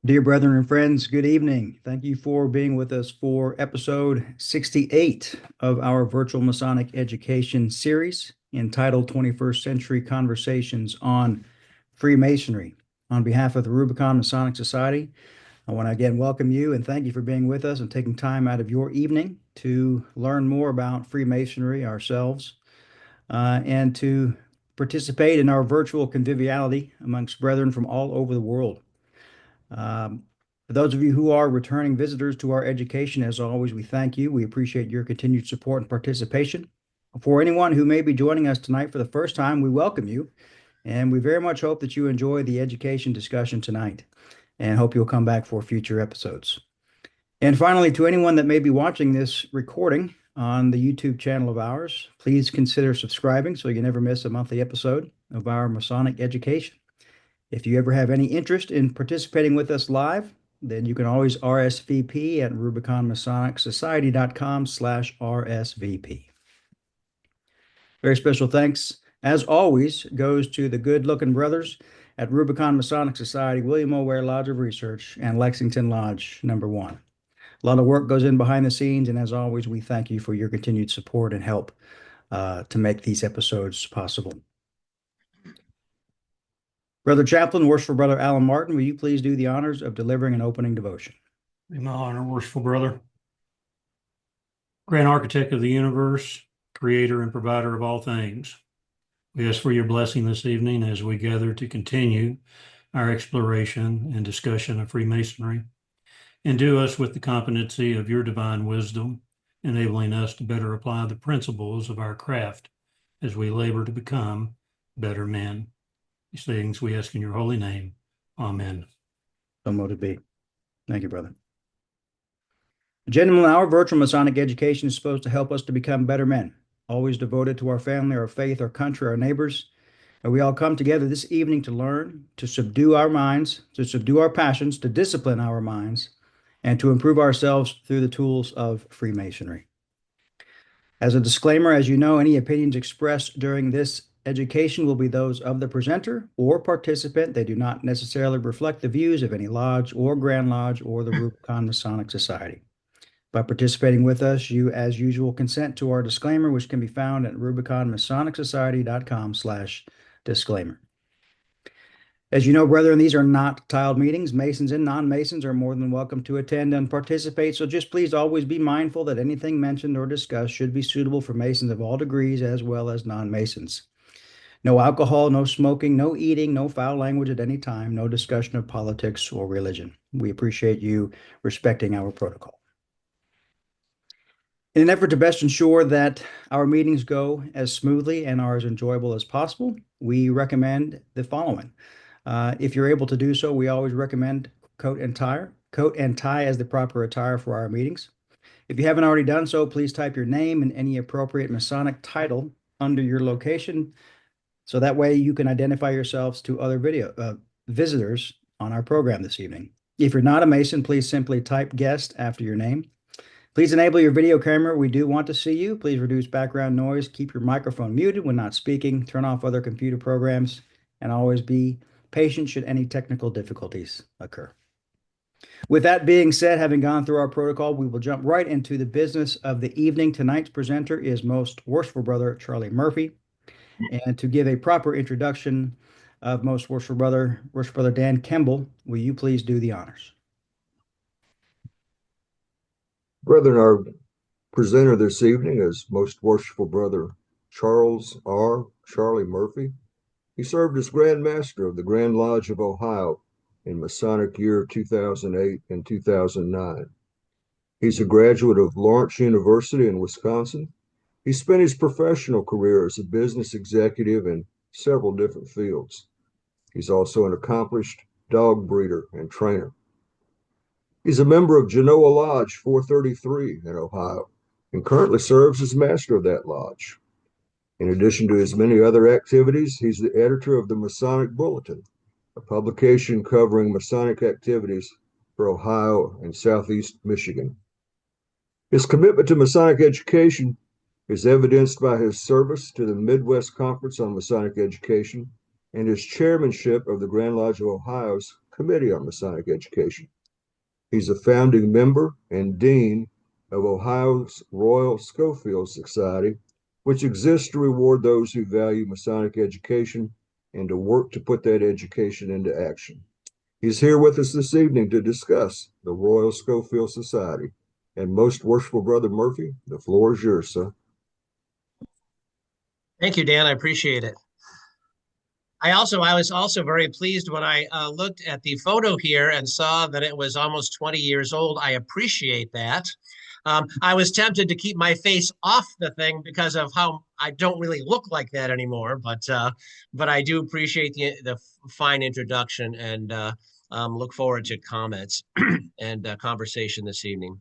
Dear brethren and friends, good evening. Thank you for being with us for episode 68 of our Virtual Masonic Education series entitled 21st Century Conversations on Freemasonry. On behalf of the Rubicon Masonic Society, I want to again welcome you and thank you for being with us and taking time out of your evening to learn more about Freemasonry ourselves and to participate in our virtual conviviality amongst brethren from all over the world. For those of you who are returning visitors to our education, as always, we thank you. We appreciate your continued support and participation. For anyone who may be joining us tonight for the first time, we welcome you, and we very much hope that you enjoy the education discussion tonight, and hope you'll come back for future episodes. And finally, to anyone that may be watching this recording on the YouTube channel of ours, please consider subscribing so you never miss a monthly episode of our Masonic education. If you ever have any interest in participating with us live, then you can always RSVP at rubiconmasonersociety.com/RSVP. Very special thanks, as always, goes to the good-looking brothers at Rubicon Masonic Society, William O. Ware Lodge of Research, and Lexington Lodge No. 1. A lot of work goes in behind the scenes, and as always, we thank you for your continued support and help to make these episodes possible. Brother Chaplain, Worshipful Brother Alan Martin, will you please do the honors of delivering an opening devotion? Be my honor, worshipful brother. Grand Architect of the universe, creator and provider of all things, we ask for your blessing this evening as we gather to continue our exploration and discussion of Freemasonry. Endue us with the competency of your divine wisdom, enabling us to better apply the principles of our craft as we labor to become better men. These things we ask in your holy name. Amen. So mote be. Thank you, brother. Gentlemen, our virtual Masonic education is supposed to help us to become better men, always devoted to our family, our faith, our country, our neighbors. And we all come together this evening to learn, to subdue our minds, to subdue our passions, to discipline our minds, and to improve ourselves through the tools of Freemasonry. As a disclaimer, as you know, any opinions expressed during this education will be those of the presenter or participant. They do not necessarily reflect the views of any lodge or Grand Lodge or the Rubicon Masonic Society. By participating with us, you, as usual, consent to our disclaimer, which can be found at rubiconmasonersociety.com/disclaimer. As you know, brethren, these are not tiled meetings. Masons and non-Masons are more than welcome to attend and participate, so just please always be mindful that anything mentioned or discussed should be suitable for Masons of all degrees as well as non-Masons. No alcohol, no smoking, no eating, no foul language at any time, no discussion of politics or religion. We appreciate you respecting our protocol. In an effort to best ensure that our meetings go as smoothly and are as enjoyable as possible, we recommend the following. If you're able to do so, we always recommend coat and tie as the proper attire for our meetings. If you haven't already done so, please type your name and any appropriate Masonic title under your location, so that way you can identify yourselves to other visitors on our program this evening. If you're not a Mason, please simply type guest after your name. Please enable your video camera. We do want to see you. Please reduce background noise. Keep your microphone muted when not speaking. Turn off other computer programs, and always be patient should any technical difficulties occur. With that being said, having gone through our protocol, we will jump right into the business of the evening. Tonight's presenter is Most Worshipful Brother Charlie Murphy. And to give a proper introduction of Most Worshipful Brother Dan Kemble, will you please do the honors? Brethren, our presenter this evening is Most Worshipful Brother Charles R. Charlie Murphy. He served as Grand Master of the Grand Lodge of Ohio in Masonic year 2008 and 2009. He's a graduate of Lawrence University in Wisconsin. He spent his professional career as a business executive in several different fields. He's also an accomplished dog breeder and trainer. He's a member of Genoa Lodge 433 in Ohio and currently serves as master of that lodge. In addition to his many other activities, he's the editor of the Masonic Bulletin, a publication covering Masonic activities for Ohio and Southeast Michigan. His commitment to Masonic education is evidenced by his service to the Midwest Conference on Masonic Education and his chairmanship of the Grand Lodge of Ohio's Committee on Masonic Education. He's a founding member and dean of Ohio's Royal Scofield Society, which exists to reward those who value Masonic education and to work to put that education into action. He's here with us this evening to discuss the Royal Scofield Society. And most worshipful Brother Murphy, the floor is yours, sir. Thank you, Dan. I appreciate it. I was also very pleased when I looked at the photo here and saw that it was almost 20 years old. I appreciate that. I was tempted to keep my face off the thing because of how I don't really look like that anymore. But I do appreciate the fine introduction and look forward to comments and conversation this evening.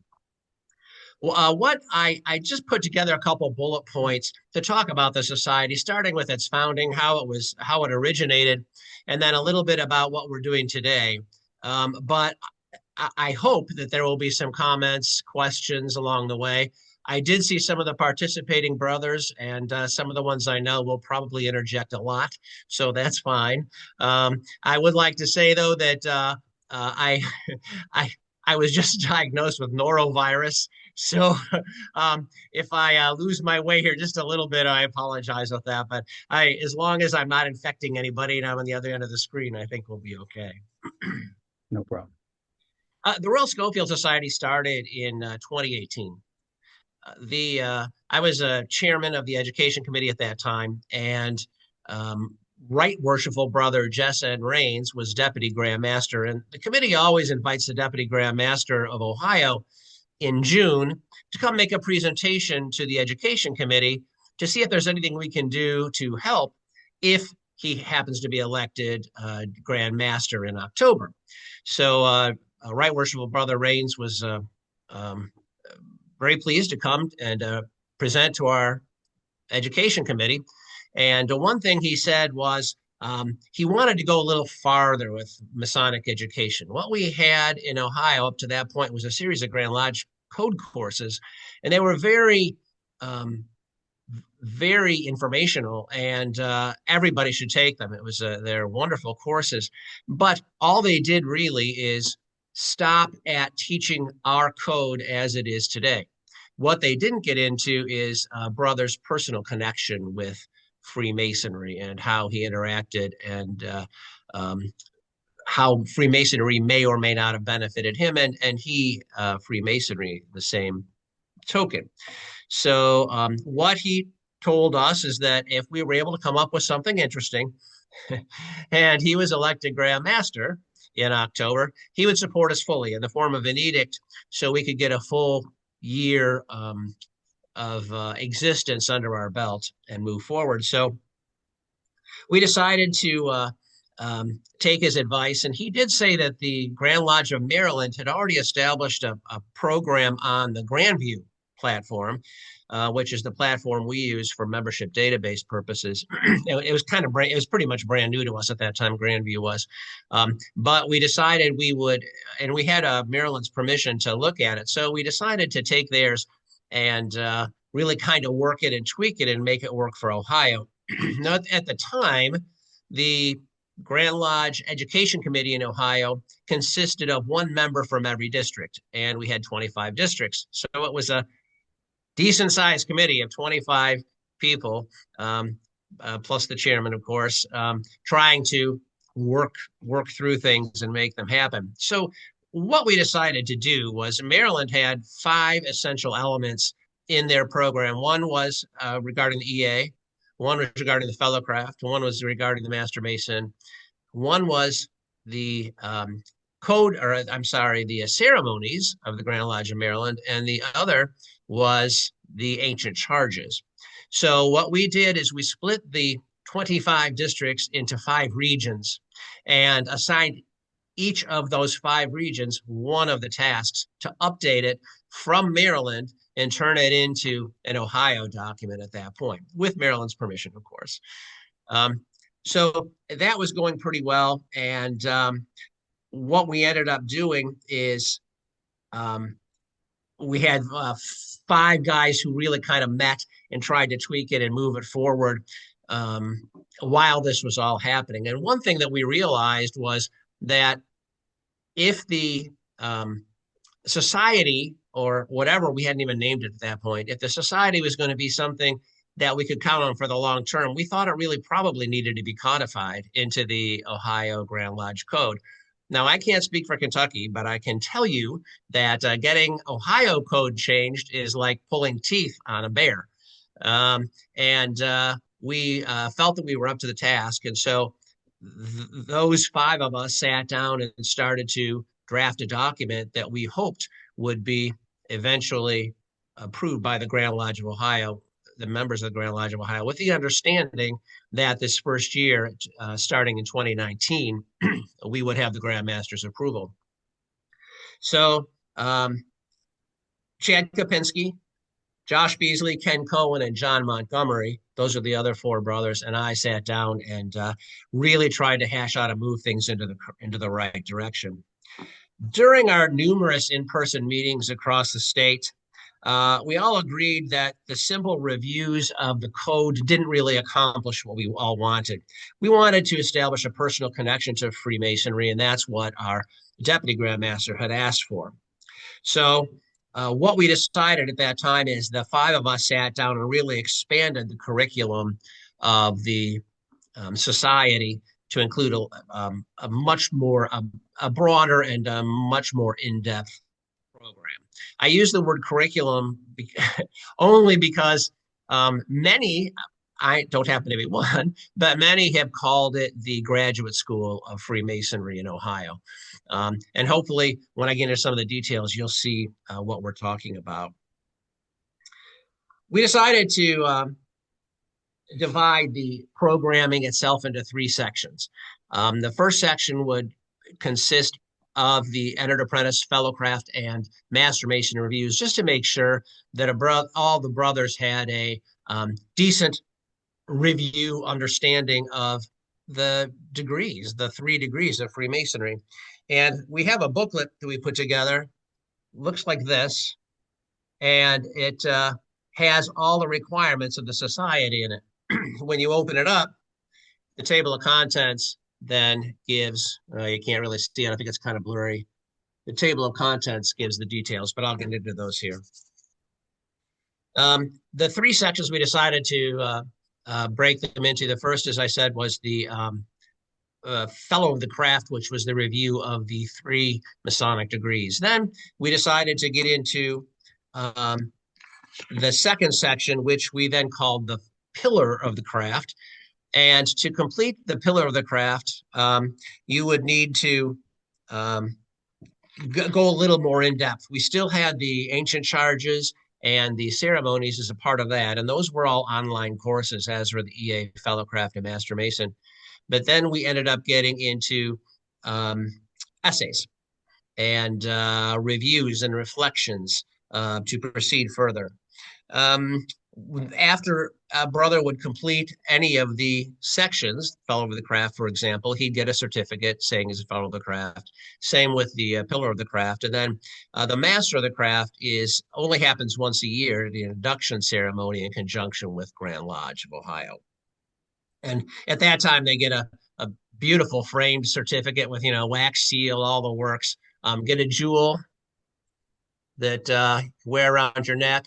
What I just put together a couple bullet points to talk about the society, starting with its founding, how it originated, and then a little bit about what we're doing today. But I hope that there will be some comments, questions along the way. I did see some of the participating brothers, and some of the ones I know will probably interject a lot, so that's fine. I would like to say though that I was just diagnosed with norovirus. So if I lose my way here just a little bit, I apologize with that. But as long as I'm not infecting anybody and I'm on the other end of the screen, I think we'll be okay. No problem. The Royal Scofield Society started in 2018. I was a chairman of the education committee at that time, and Right Worshipful Brother Jessa Rains was Deputy Grand Master. And the committee always invites the Deputy Grand Master of Ohio in June to come make a presentation to the education committee to see if there's anything we can do to help if he happens to be elected Grand Master in October. So Right Worshipful Brother Rains was very pleased to come and present to our education committee. And one thing he said was he wanted to go a little farther with Masonic education. What we had in Ohio up to that point was a series of Grand Lodge code courses, and they were very, very informational, and everybody should take them. They're wonderful courses, but all they did really is stop at teaching our code as it is today. What they didn't get into is brother's personal connection with Freemasonry and how he interacted and how Freemasonry may or may not have benefited him and he Freemasonry the same token. So what he told us is that if we were able to come up with something interesting and he was elected Grand Master in October, he would support us fully in the form of an edict so we could get a full year of existence under our belt and move forward. So we decided to take his advice. And he did say that the Grand Lodge of Maryland had already established a program on the Grandview platform, which is the platform we use for membership database purposes. It was pretty much brand new to us at that time, Grandview was. But we decided we would, and we had Maryland's permission to look at it. So we decided to take theirs and really kind of work it and tweak it and make it work for Ohio. Now, at the time, the Grand Lodge Education Committee in Ohio consisted of one member from every district, and we had 25 districts. So it was a decent sized committee of 25 people, plus the chairman, of course, trying to work through things and make them happen. So what we decided to do was Maryland had 5 essential elements in their program. One was regarding the EA, one was regarding the Fellowcraft, one was regarding the Master Mason, one was the the ceremonies of the Grand Lodge of Maryland, and the other was the ancient charges. So what we did is we split the 25 districts into 5 regions and assigned each of those 5 regions one of the tasks to update it from Maryland and turn it into an Ohio document at that point, with Maryland's permission, of course. So that was going pretty well. And what we ended up doing is we had 5 guys who really kind of met and tried to tweak it and move it forward while this was all happening. And one thing that we realized was that if the society, or whatever, we hadn't even named it at that point, if the society was going to be something that we could count on for the long term, we thought it really probably needed to be codified into the Ohio Grand Lodge Code. Now, I can't speak for Kentucky, but I can tell you that getting Ohio code changed is like pulling teeth on a bear. And we felt that we were up to the task. And so those five of us sat down and started to draft a document that we hoped would be eventually approved by the Grand Lodge of Ohio, the members of the Grand Lodge of Ohio, with the understanding that this first year, starting in 2019, we would have the Grand Master's approval. So Chad Kopinski, Josh Beasley, Ken Cohen, and John Montgomery, those are the other four brothers, and I sat down and really tried to hash out and move things into the right direction. During our numerous in-person meetings across the state, we all agreed that the simple reviews of the code didn't really accomplish what we all wanted. We wanted to establish a personal connection to Freemasonry, and that's what our Deputy Grand Master had asked for. So what we decided at that time is the five of us sat down and really expanded the curriculum of the society to include a much more, a broader and a much more in-depth program. I use the word curriculum only because many, I don't happen to be one, but many have called it the Graduate School of Freemasonry in Ohio. And hopefully when I get into some of the details, you'll see what we're talking about. We decided to divide the programming itself into three sections. The first section would consist of the entered apprentice, fellowcraft, and master mason reviews, just to make sure that all the brothers had a decent review understanding of the degrees, the 3 degrees of Freemasonry. And we have a booklet that we put together, looks like this, and it has all the requirements of the society in it. When you open it up, the table of contents then gives, you can't really see it, I think it's kind of blurry. The table of contents gives the details, but I'll get into those here. The three sections we decided to break them into, the first, as I said, was the Fellow of the Craft, which was the review of the 3 Masonic degrees. Then we decided to get into the second section, which we then called the Pillar of the Craft. And to complete the Pillar of the Craft, you would need to go a little more in depth. We still had the ancient charges and the ceremonies as a part of that. And those were all online courses, as were the EA, Fellowcraft, and Master Mason. But then we ended up getting into essays and reviews and reflections to proceed further. After a brother would complete any of the sections, Fellow of the Craft, for example, he'd get a certificate saying he's a Fellow of the Craft. Same with the Pillar of the Craft. And then the Master of the Craft only happens once a year, the induction ceremony in conjunction with Grand Lodge of Ohio. And at that time, they get a beautiful framed certificate with, wax seal, all the works. Get a jewel that wear around your neck.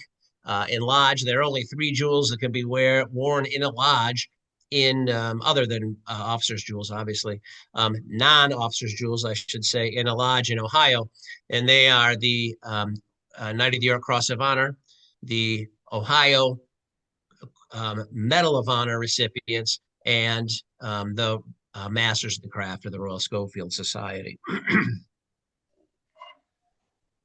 In lodge, there are only 3 jewels that can be worn in a lodge, other than officers' jewels, obviously, non-officers' jewels, I should say, in a lodge in Ohio, and they are the Knight of the York Cross of Honor, the Ohio Medal of Honor recipients, and the Masters of the Craft of the Royal Scofield Society.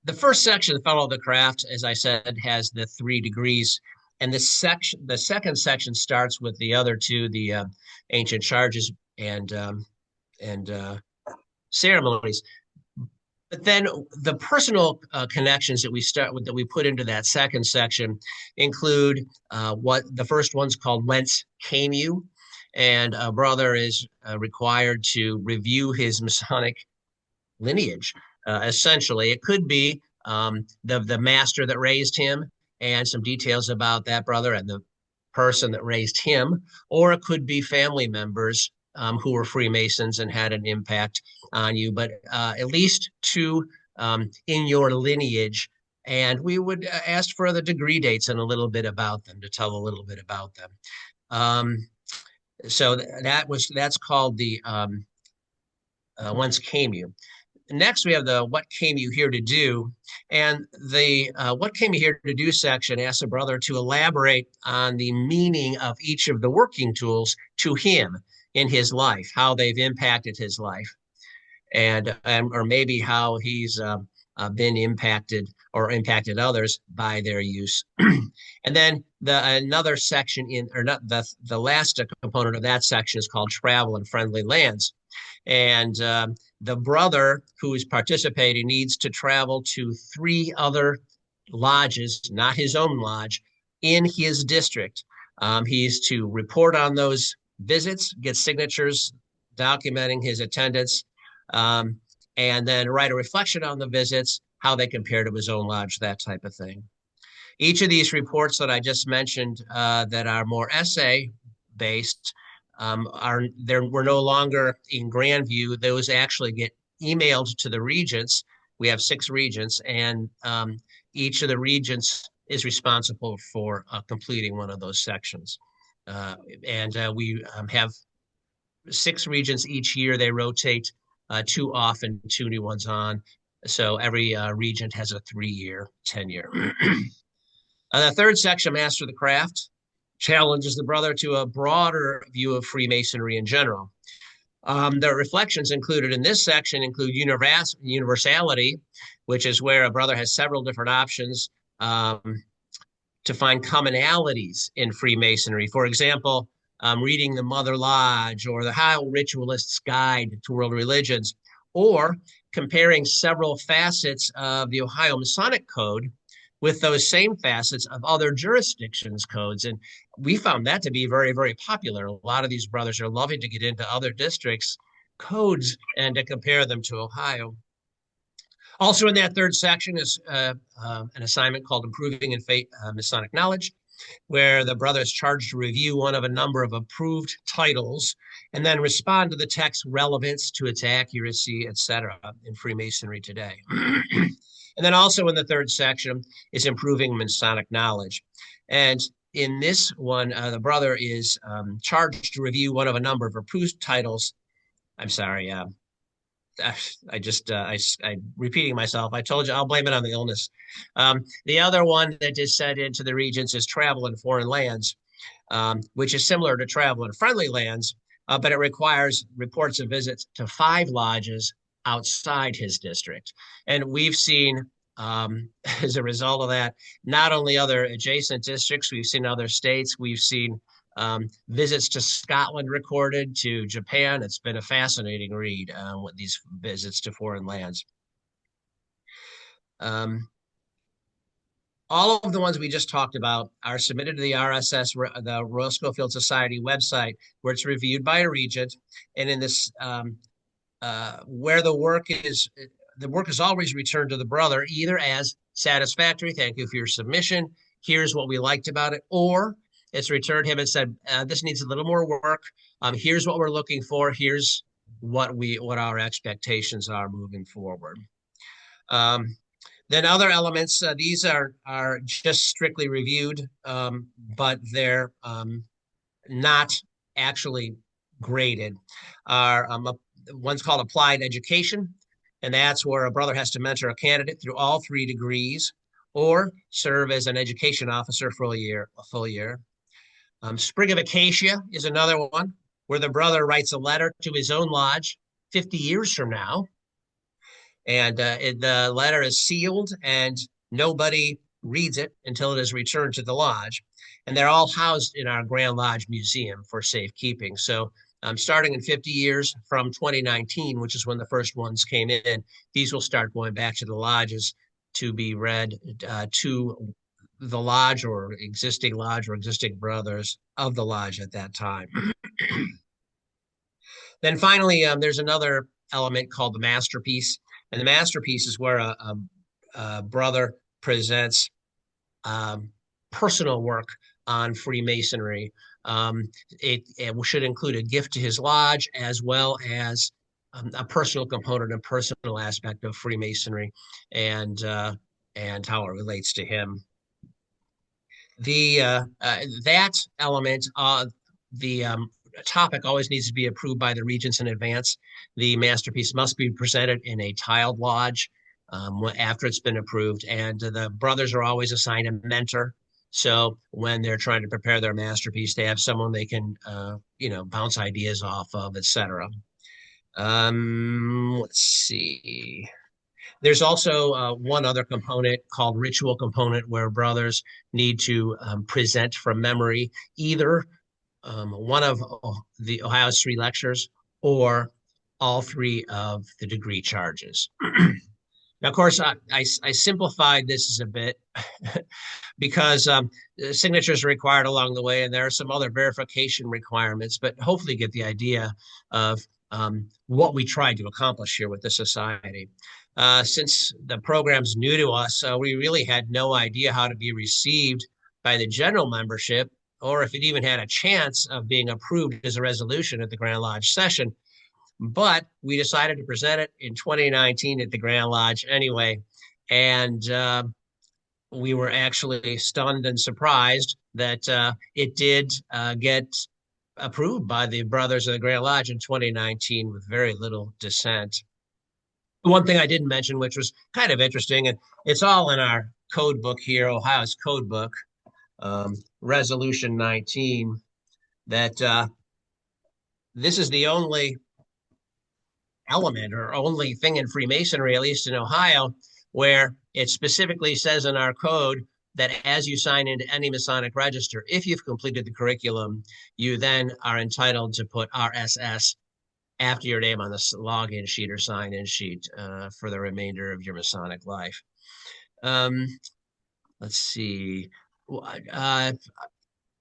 The first section, the Fellow of the Craft, as I said, has the 3 degrees. And the second section starts with the other 2, the ancient charges and ceremonies. But then the personal connections that we put into that second section include what the first one's called "Whence Came You?" And a brother is required to review his Masonic lineage. Essentially, it could be the master that raised him and some details about that brother and the person that raised him, or it could be family members who were Freemasons and had an impact on you, but at least two in your lineage. And we would ask for the degree dates and a little bit about them, to tell a little bit about them. So that's called the Whence Came You. Next, we have the What Came You Here to Do? And the What Came You Here to Do section asks a brother to elaborate on the meaning of each of the working tools to him in his life, how they've impacted his life, and or maybe how he's been impacted or impacted others by their use. And then another section or not the last component of that section is called Travel in Friendly Lands. And the brother who is participating needs to travel to 3 other lodges, not his own lodge, in his district. He's to report on those visits, get signatures documenting his attendance, and then write a reflection on the visits, how they compare to his own lodge, that type of thing. Each of these reports that I just mentioned that are more essay-based we're no longer in Grandview. Those actually get emailed to the regents. We have 6 regents, and each of the regents is responsible for completing one of those sections. We have 6 regents each year. They rotate 2 off and 2 new ones on. So every regent has a 3-year tenure. The third section, Master the Craft, challenges the brother to a broader view of Freemasonry in general. The reflections included in this section include universality, which is where a brother has several different options to find commonalities in Freemasonry. For example, reading the Mother Lodge or the Ohio Ritualist's Guide to World Religions, or comparing several facets of the Ohio Masonic Code with those same facets of other jurisdictions' codes. And we found that to be very, very popular. A lot of these brothers are loving to get into other districts' codes and to compare them to Ohio. Also in that third section is an assignment called Improving in Faith Masonic Knowledge, where the brother is charged to review one of a number of approved titles and then respond to the text's relevance to its accuracy, etc., in Freemasonry today. And then also in the third section is Improving Masonic Knowledge. And in this one, the brother is charged to review one of a number of approved titles. I'm sorry, I'm repeating myself. I told you I'll blame it on the illness. The other one that is set into the regents is Travel in Foreign Lands, which is similar to Travel in Friendly Lands, but it requires reports of visits to 5 lodges outside his district. And we've seen, as a result of that, not only other adjacent districts, we've seen other states, we've seen visits to Scotland recorded, to Japan. It's been a fascinating read with these visits to foreign lands. All of the ones we just talked about are submitted to the RSS, the Royal Scofield Society website, where it's reviewed by a regent. And in this, where the work is always returned to the brother, either as satisfactory, thank you for your submission, here's what we liked about it, or it's returned him and said, this needs a little more work. Here's what we're looking for. Here's what our expectations are moving forward. Then other elements, these are just strictly reviewed, but they're not actually graded. One's called Applied Education, and that's where a brother has to mentor a candidate through all 3 degrees or serve as an education officer for a full year. Sprig of Acacia is another one where the brother writes a letter to his own lodge 50 years from now. And the letter is sealed and nobody reads it until it is returned to the lodge. And they're all housed in our Grand Lodge Museum for safekeeping. So starting in 50 years from 2019, which is when the first ones came in, these will start going back to the lodges to be read to the lodge or existing brothers of the lodge at that time. Then finally, there's another element called the masterpiece. And the masterpiece is where a brother presents personal work on Freemasonry. It should include a gift to his lodge as well as a personal component, a personal aspect of Freemasonry, and how it relates to him. That element, the topic always needs to be approved by the regents in advance. The masterpiece must be presented in a tiled lodge after it's been approved, and the brothers are always assigned a mentor. So when they're trying to prepare their masterpiece, they have someone they can, bounce ideas off of, etc. Let's see. There's also one other component called ritual component, where brothers need to present from memory either one of the Ohio's 3 lectures or all 3 of the degree charges. Now, of course, I simplified this a bit because signatures are required along the way, and there are some other verification requirements, but hopefully get the idea of what we tried to accomplish here with the society. Since the program's new to us, we really had no idea how to be received by the general membership, or if it even had a chance of being approved as a resolution at the Grand Lodge session. But we decided to present it in 2019 at the Grand Lodge anyway. And we were actually stunned and surprised that it did get approved by the brothers of the Grand Lodge in 2019 with very little dissent. One thing I didn't mention, which was kind of interesting, and it's all in our code book here, Ohio's code book, Resolution 19, that this is the only element or only thing in Freemasonry, at least in Ohio, where it specifically says in our code that as you sign into any Masonic register, if you've completed the curriculum, you then are entitled to put RSS after your name on the login sheet or sign-in sheet for the remainder of your Masonic life. Let's see.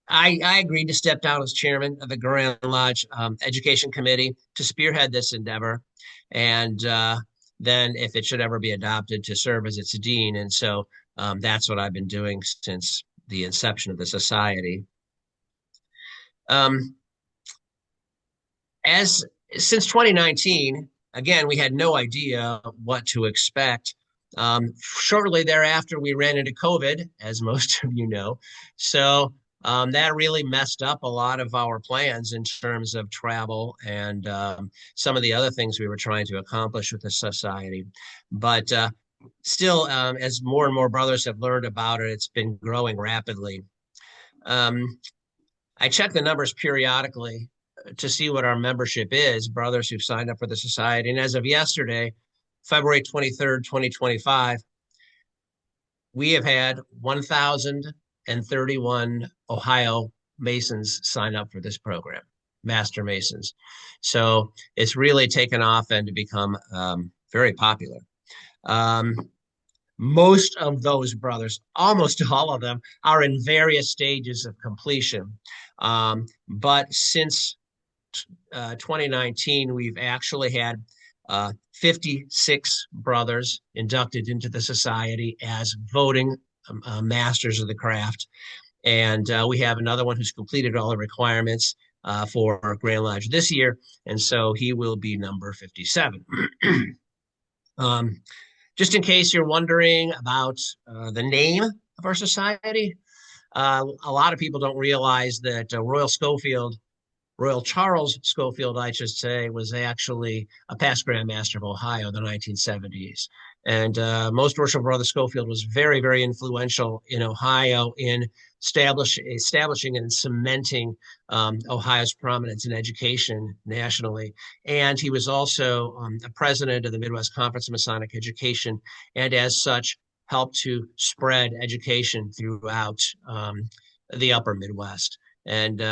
I agreed to step down as chairman of the Grand Lodge Education Committee to spearhead this endeavor, and then, if it should ever be adopted, to serve as its dean. And so that's what I've been doing since the inception of the society. Since 2019, again, we had no idea what to expect. Shortly thereafter, we ran into COVID, as most of you know. So that really messed up a lot of our plans in terms of travel and some of the other things we were trying to accomplish with the society. But still, as more and more brothers have learned about it, it's been growing rapidly. I check the numbers periodically to see what our membership is, brothers who've signed up for the society. And as of yesterday, February 23rd, 2025, we have had 1,031 Ohio Masons sign up for this program, Master Masons. So it's really taken off and to become very popular. Most of those brothers, almost all of them, are in various stages of completion. But since 2019, we've actually had 56 brothers inducted into the society as voting masters of the craft. And we have another one who's completed all the requirements for Grand Lodge this year. And so he will be number 57. Just in case you're wondering about the name of our society, a lot of people don't realize that Royal Charles Scofield, I should say, was actually a past Grand Master of Ohio in the 1970s. And Most Worshipful Brother Scofield was very, very influential in Ohio in establishing and cementing Ohio's prominence in education nationally. And he was also the president of the Midwest Conference of Masonic Education, and as such, helped to spread education throughout the upper Midwest. And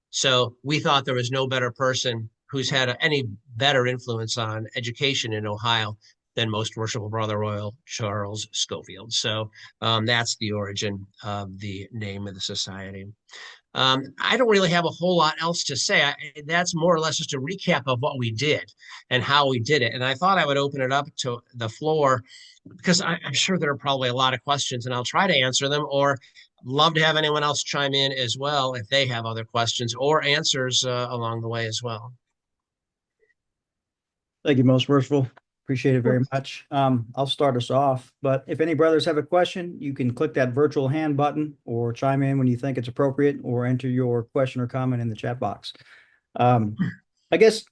so we thought there was no better person who's had any better influence on education in Ohio than Most Worshipful Brother Royal Charles Scofield. So that's the origin of the name of the society. I don't really have a whole lot else to say. That's more or less just a recap of what we did and how we did it. And I thought I would open it up to the floor because I'm sure there are probably a lot of questions, and I'll try to answer them, or love to have anyone else chime in as well if they have other questions or answers along the way as well. Thank you, most worshipful. Appreciate it very much. I'll start us off, but if any brothers have a question, you can click that virtual hand button or chime in when you think it's appropriate or enter your question or comment in the chat box. I guess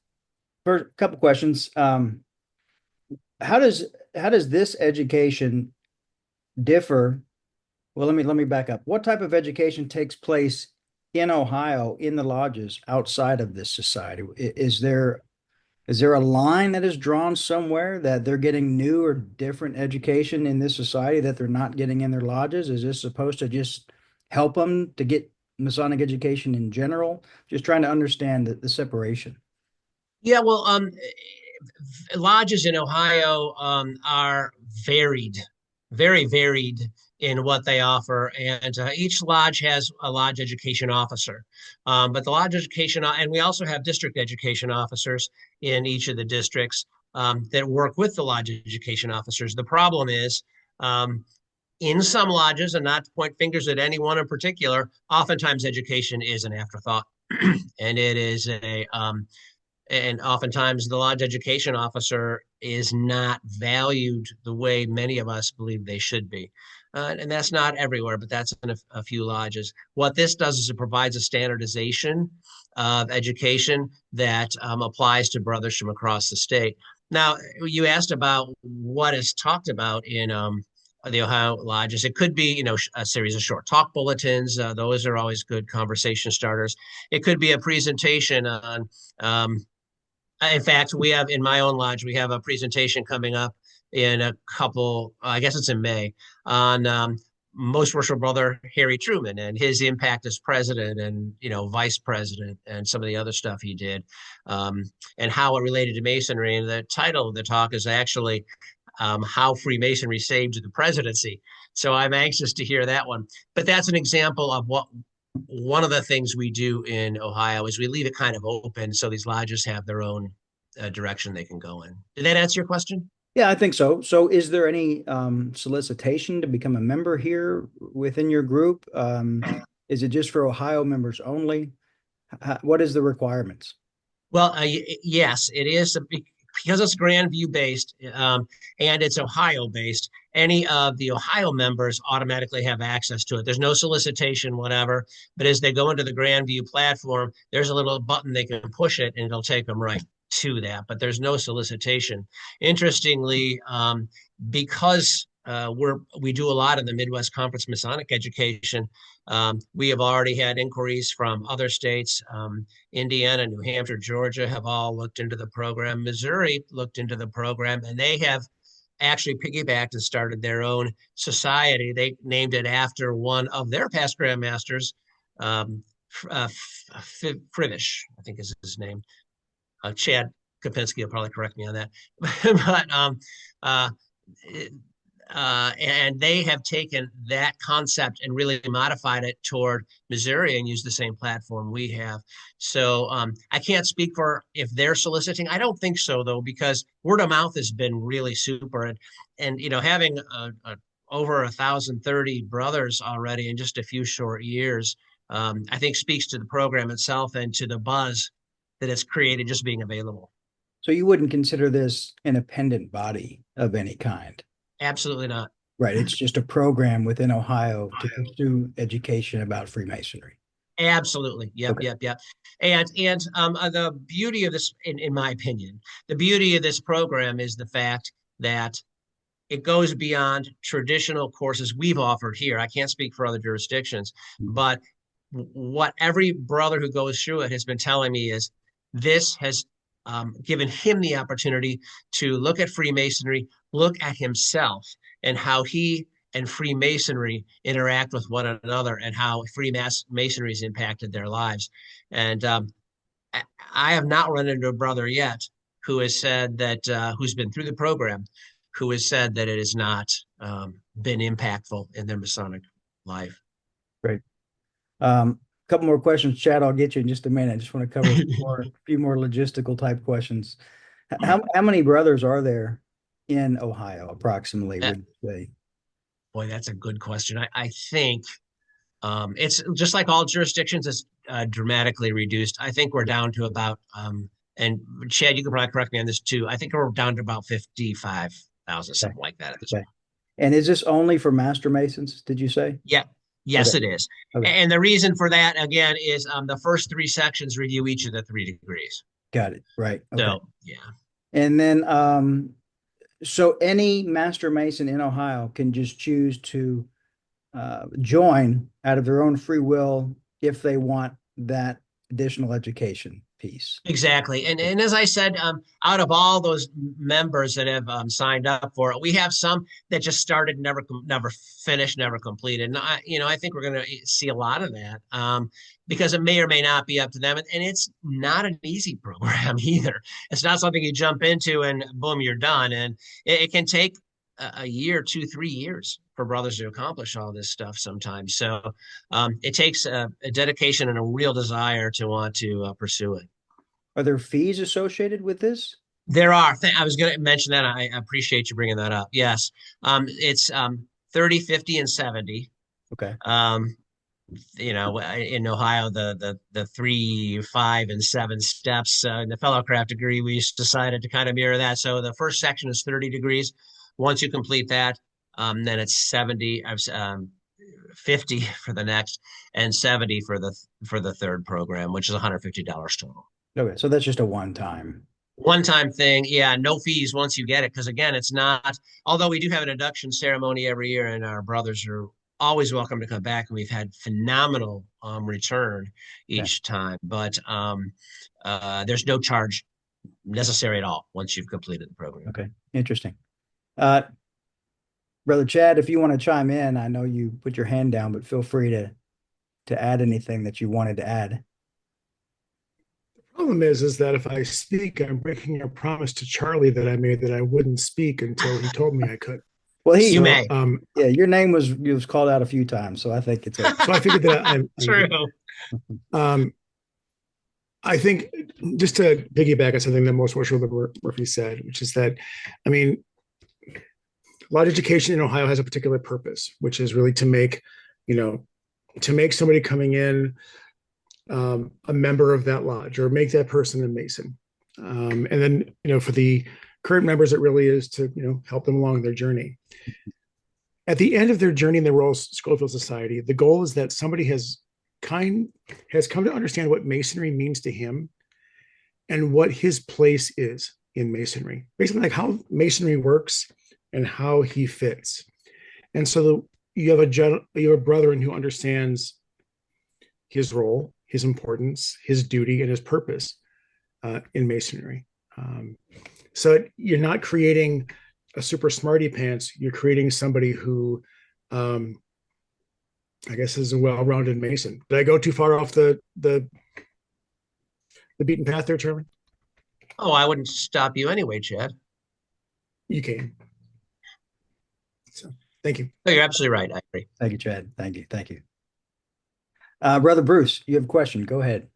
for a couple questions, how does this education differ? Well, let me back up. What type of education takes place in Ohio in the lodges outside of this society? Is there a line that is drawn somewhere that they're getting new or different education in this society that they're not getting in their lodges? Is this supposed to just help them to get Masonic education in general? Just trying to understand the separation. Yeah, well, lodges in Ohio are varied, very varied in what they offer, and each lodge has a lodge education officer. But the lodge education, and we also have district education officers in each of the districts that work with the lodge education officers. The problem is, in some lodges, and not to point fingers at anyone in particular, oftentimes education is an afterthought, and it is and oftentimes the lodge education officer is not valued the way many of us believe they should be. And that's not everywhere, but that's in a few lodges. What this does is it provides a standardization of education that applies to brothers from across the state. Now, you asked about what is talked about in the Ohio lodges. It could be, a series of short talk bulletins. Those are always good conversation starters. It could be a presentation on in fact, we have in my own lodge, we have a presentation coming up in a couple, I guess it's in May, on Most Worshipful Brother Harry Truman and his impact as president and, vice president and some of the other stuff he did, and how it related to Masonry. And the title of the talk is actually How Freemasonry Saved the Presidency. So I'm anxious to hear that one. But that's an example of one of the things we do in Ohio is we leave it kind of open so these lodges have their own direction they can go in. Did that answer your question? Yeah, I think so. So is there any solicitation to become a member here within your group? Is it just for Ohio members only? What is the requirements? Well, yes, it is because it's Grandview based and it's Ohio based. Any of the Ohio members automatically have access to it. There's no solicitation, whatever. But as they go into the Grandview platform, there's a little button they can push it, and it'll take them right to that. But there's no solicitation. Interestingly, because we do a lot in the Midwest Conference Masonic Education. We have already had inquiries from other states. Indiana, New Hampshire, Georgia have all looked into the program. Missouri looked into the program, and they have actually piggybacked and started their own society. They named it after one of their past grandmasters, Frivish, I think is his name. Chad Kopinski will probably correct me on that. But and they have taken that concept and really modified it toward Missouri and used the same platform we have. So I can't speak for if they're soliciting. I don't think so, though, because word of mouth has been really super. And having over 1,030 brothers already in just a few short years, I think speaks to the program itself and to the buzz that it's created just being available. So you wouldn't consider this an independent body of any kind? Absolutely not. Right. It's just a program within Ohio to pursue education about Freemasonry. Absolutely. Yep. Okay. Yep. And the beauty of this, in my opinion, the beauty of this program is the fact that it goes beyond traditional courses we've offered here. I can't speak for other jurisdictions, but what every brother who goes through it has been telling me is this has given him the opportunity to look at Freemasonry, look at himself and how he and Freemasonry interact with one another and how Freemasonry has impacted their lives. And I have not run into a brother yet who has said that, who's been through the program, who has said that it has not been impactful in their Masonic life. Great. Couple more questions, Chad. I'll get you in just a minute. I just want to cover a few more logistical type questions. How many brothers are there in Ohio, approximately, would you say? Boy, that's a good question. I think It's just like all jurisdictions, it's dramatically reduced. I think we're down to about, and Chad, you can probably correct me on this too. I think we're down to about 55,000, Okay. something like that at this Okay. point. And is this only for Master Masons, did you say? Yeah. Yes, Okay. it is. Okay. And the reason for that, again, is the first three sections review each of the 3 degrees. Got it. Right. Okay. So, yeah. And then, so any Master Mason in Ohio can just choose to join out of their own free will if they want that additional education piece. Exactly. And as I said, out of all those members that have signed up for it, we have some that just started, never finished, never completed. And I think we're going to see a lot of that because it may or may not be up to them. And it's not an easy program either. It's not something you jump into and boom, you're done. And it can take a year, 2, 3 years for brothers to accomplish all this stuff sometimes. So it takes a dedication and a real desire to want to pursue it. Are there fees associated with this? There are. I was going to mention that. I appreciate you bringing that up. Yes. It's 30, 50, and 70. Okay. In Ohio, the 3, 5, and 7 steps. In the fellowcraft degree, we decided to kind of mirror that. So the first section is 30 degrees. Once you complete that, then it's 70, 50 for the next, and 70 for the third program, which is $150 total. Okay. So that's just a one-time. One-time thing. Yeah, no fees once you get it. Because again, it's not, although we do have an induction ceremony every year and our brothers are always welcome to come back. And we've had phenomenal return each time. But there's no charge necessary at all once you've completed the program. Okay. Interesting. Brother Chad, if you want to chime in, I know you put your hand down, but feel free to add anything that you wanted to add. Problem is that if I speak, I'm breaking a promise to Charlie that I made that I wouldn't speak until he told me I could. Well, You may. Yeah, your name was called out a few times, so I think it's okay. So I figured that I'm True. I think just to piggyback on something that most worshipful Murphy said, which is that, I mean, lodge education in Ohio has a particular purpose, which is really to make somebody coming in a member of that lodge or make that person a Mason. And then, for the current members, it really is to, help them along their journey. At the end of their journey in the Royal Scofield Society, the goal is that somebody has come to understand what Masonry means to him and what his place is in Masonry, basically like how Masonry works and how he fits. And so you have a brethren who understands his role, his importance, his duty, and his purpose in Masonry. So you're not creating a super smarty pants. You're creating somebody who, I guess, is a well-rounded Mason. Did I go too far off the beaten path there, Chairman? Oh, I wouldn't stop you anyway, Chad. You can. So, thank you. No, you're absolutely right. I agree. Thank you, Chad. Thank you. Thank you. Brother Bruce, you have a question. Go ahead.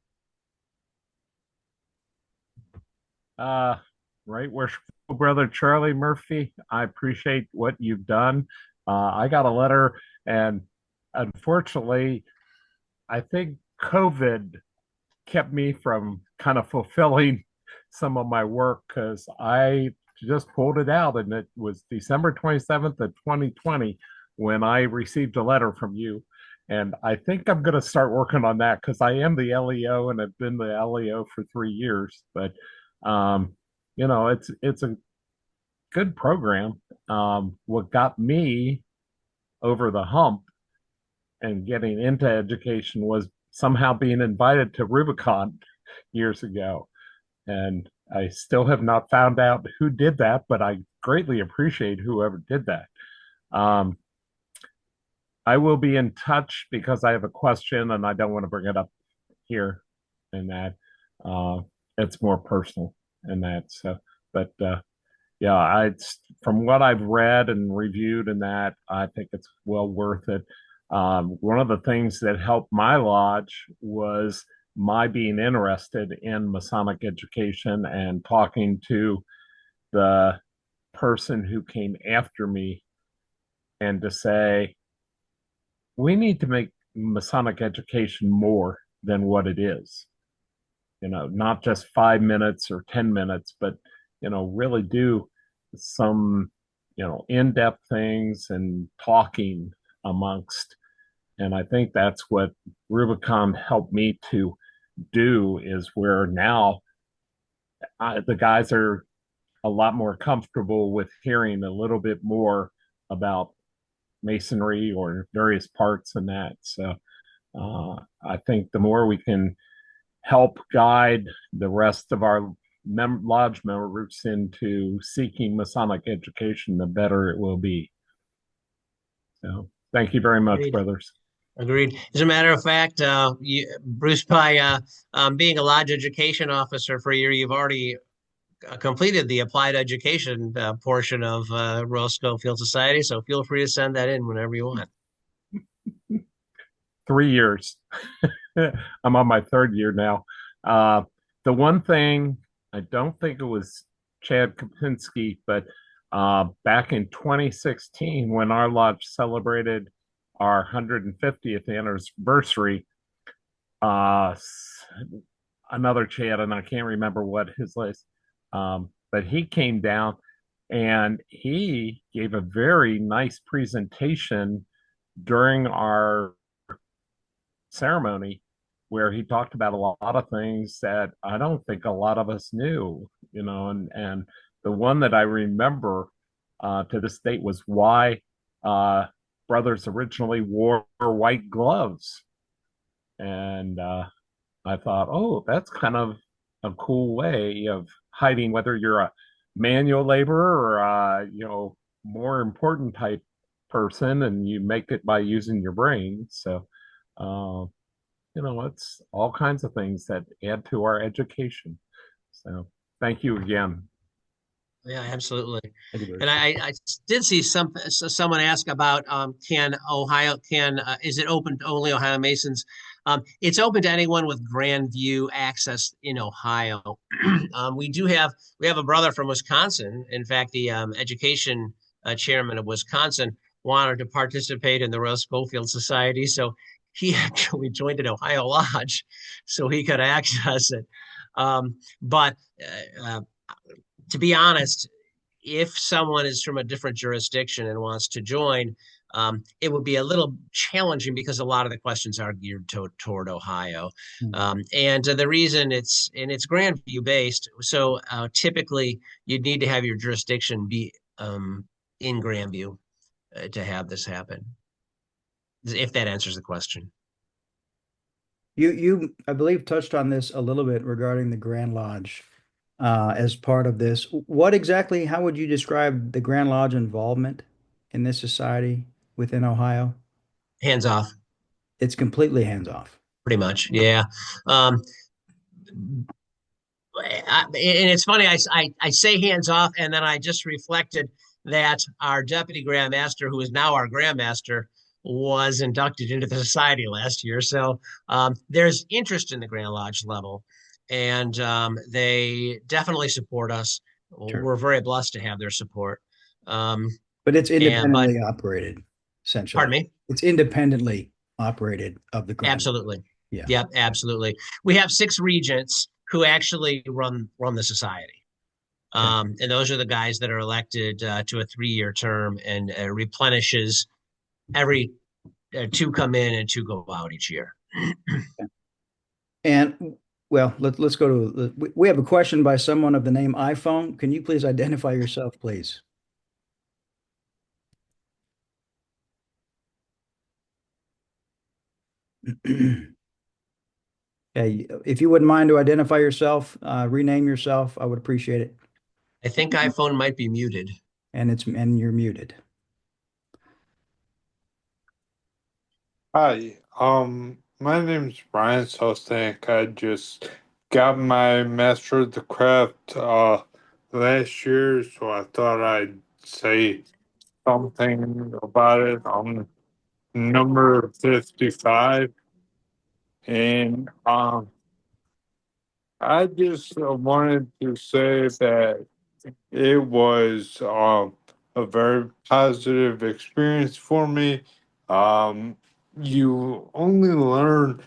Right, worshipful brother Charlie Murphy, I appreciate what you've done. I got a letter, and unfortunately, I think COVID kept me from kind of fulfilling some of my work because I just pulled it out, and it was December 27th of 2020 when I received a letter from you. And I think I'm going to start working on that because I am the LEO and I've been the LEO for 3 years. But it's a good program. What got me over the hump and getting into education was somehow being invited to Rubicon years ago. And I still have not found out who did that, but I greatly appreciate whoever did that. I will be in touch because I have a question and I don't want to bring it up here and that. It's more personal and that. So, but yeah, from what I've read and reviewed and that, I think it's well worth it. One of the things that helped my lodge was my being interested in Masonic education and talking to the person who came after me and to say, we need to make Masonic education more than what it is. Not just 5 minutes or 10 minutes, but, really do some, in-depth things and talking amongst. And I think that's what Rubicon helped me to do, is where now the guys are a lot more comfortable with hearing a little bit more about masonry or various parts in that. So I think the more we can help guide the rest of our lodge members into seeking Masonic education, the better it will be. So thank you very much, Agreed. brothers. Agreed. As a matter of fact, Bruce, by being a lodge education officer for a year, you've already completed the applied education portion of Royal Scofield Society. So feel free to send that in whenever you want. 3 years. I'm on my third year now. The one thing, I don't think it was Chad Kopinski, but back in 2016, when our lodge celebrated our 150th anniversary, another Chad, and I can't remember what his last, but he came down and he gave a very nice presentation during our ceremony, where he talked about a lot of things that I don't think a lot of us knew, and the one that I remember to this date was why brothers originally wore white gloves. And I thought, oh, that's kind of a cool way of hiding whether you're a manual laborer or more important type person, and you make it by using your brain. So it's all kinds of things that add to our education. So thank you again. Yeah, absolutely. And I did see someone ask about can Ohio is it open to only Ohio Masons? It's open to anyone with Grand View access in Ohio. We have a brother from Wisconsin. In fact, the education chairman of Wisconsin wanted to participate in the Royal Scofield Society, so he actually joined an Ohio lodge so he could access it. But to be honest, if someone is from a different jurisdiction and wants to join, it would be a little challenging because a lot of the questions are geared toward Ohio. And the reason it's Grandview based, so typically you'd need to have your jurisdiction be in Grandview to have this happen, if that answers the question. You I believe touched on this a little bit regarding the Grand Lodge as part of this. How would you describe the Grand Lodge involvement in this society within Ohio? Hands off. It's completely hands off. Pretty much, yeah. And it's funny, I say hands off, and then I just reflected that our deputy Grand Master, who is now our Grand Master, was inducted into the society last year. So there's interest in the Grand Lodge level, and they definitely support us. Sure. We're very blessed to have their support. But it's independently operated, essentially. Pardon me? It's independently operated of the Grand Lodge. Absolutely. Yeah. Yep, absolutely. We have 6 regents who actually run the society. And those are the guys that are elected to a 3-year term, and replenishes every 2 come in and 2 go out each year. And well, let's go to we have a question by someone of the name iPhone. Can you please identify yourself, please? Okay, if you wouldn't mind to identify yourself, rename yourself, I would appreciate it. I think iPhone might be muted. And you're muted. Hi, my name's Brian Sostank. I just got my Master of the Craft last year, so I thought I'd say something about it. I'm number 55, and I just wanted to say that it was a very positive experience for me. you only learn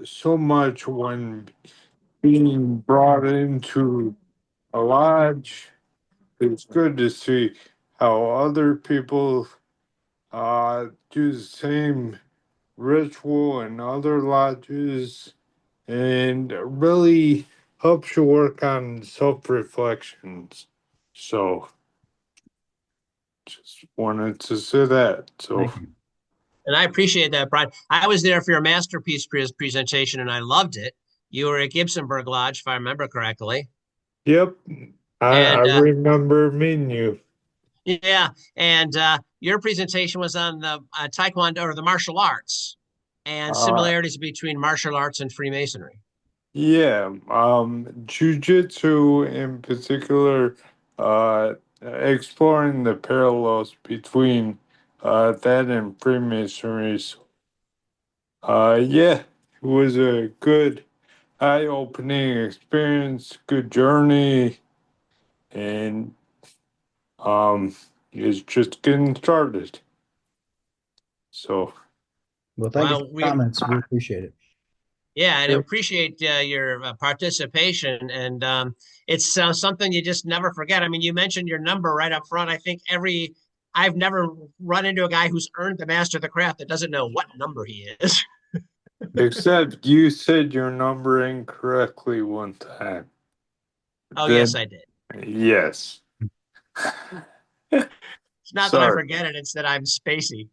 so much when being brought into a lodge. It's good to see how other people do the same ritual in other lodges, and really helps you work on self-reflections. So just wanted to say that. So Thank you. And I appreciate that, Brian. I was there for your masterpiece presentation and I loved it. You were at Gibsonburg Lodge, if I remember correctly. yep, I And remember meeting you. yeah, and your presentation was on the Taekwondo or the martial arts and Uh, similarities between martial arts and Freemasonry. yeah, jujitsu in particular, exploring the parallels between that and Freemasonry. Yeah, it was a good eye-opening experience, good journey, and it's just getting started. So Well, thank you for Well, your comments. We appreciate it. yeah, and I Sure. appreciate your participation. And it's something you just never forget. I mean, you mentioned your number right up front. I think I've never run into a guy who's earned the Master of the Craft that doesn't know what number he is. except you said your number incorrectly one time. Oh, yes, Then I did. yes. It's not that I Sorry. forget it, it's that I'm spacey.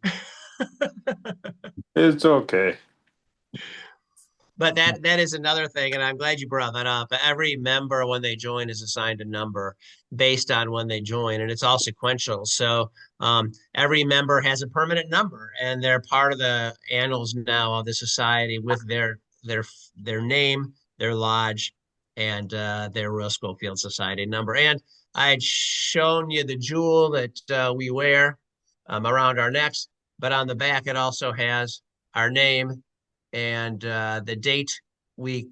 It's okay. But that is another thing, and I'm glad you brought that up. Every member, when they join, is assigned a number based on when they join, and it's all sequential. So every member has a permanent number, and they're part of the annals now of the society with their name, their lodge, and their Royal Scofield Society number. And I had shown you the jewel that we wear around our necks, but on the back it also has our name and the date we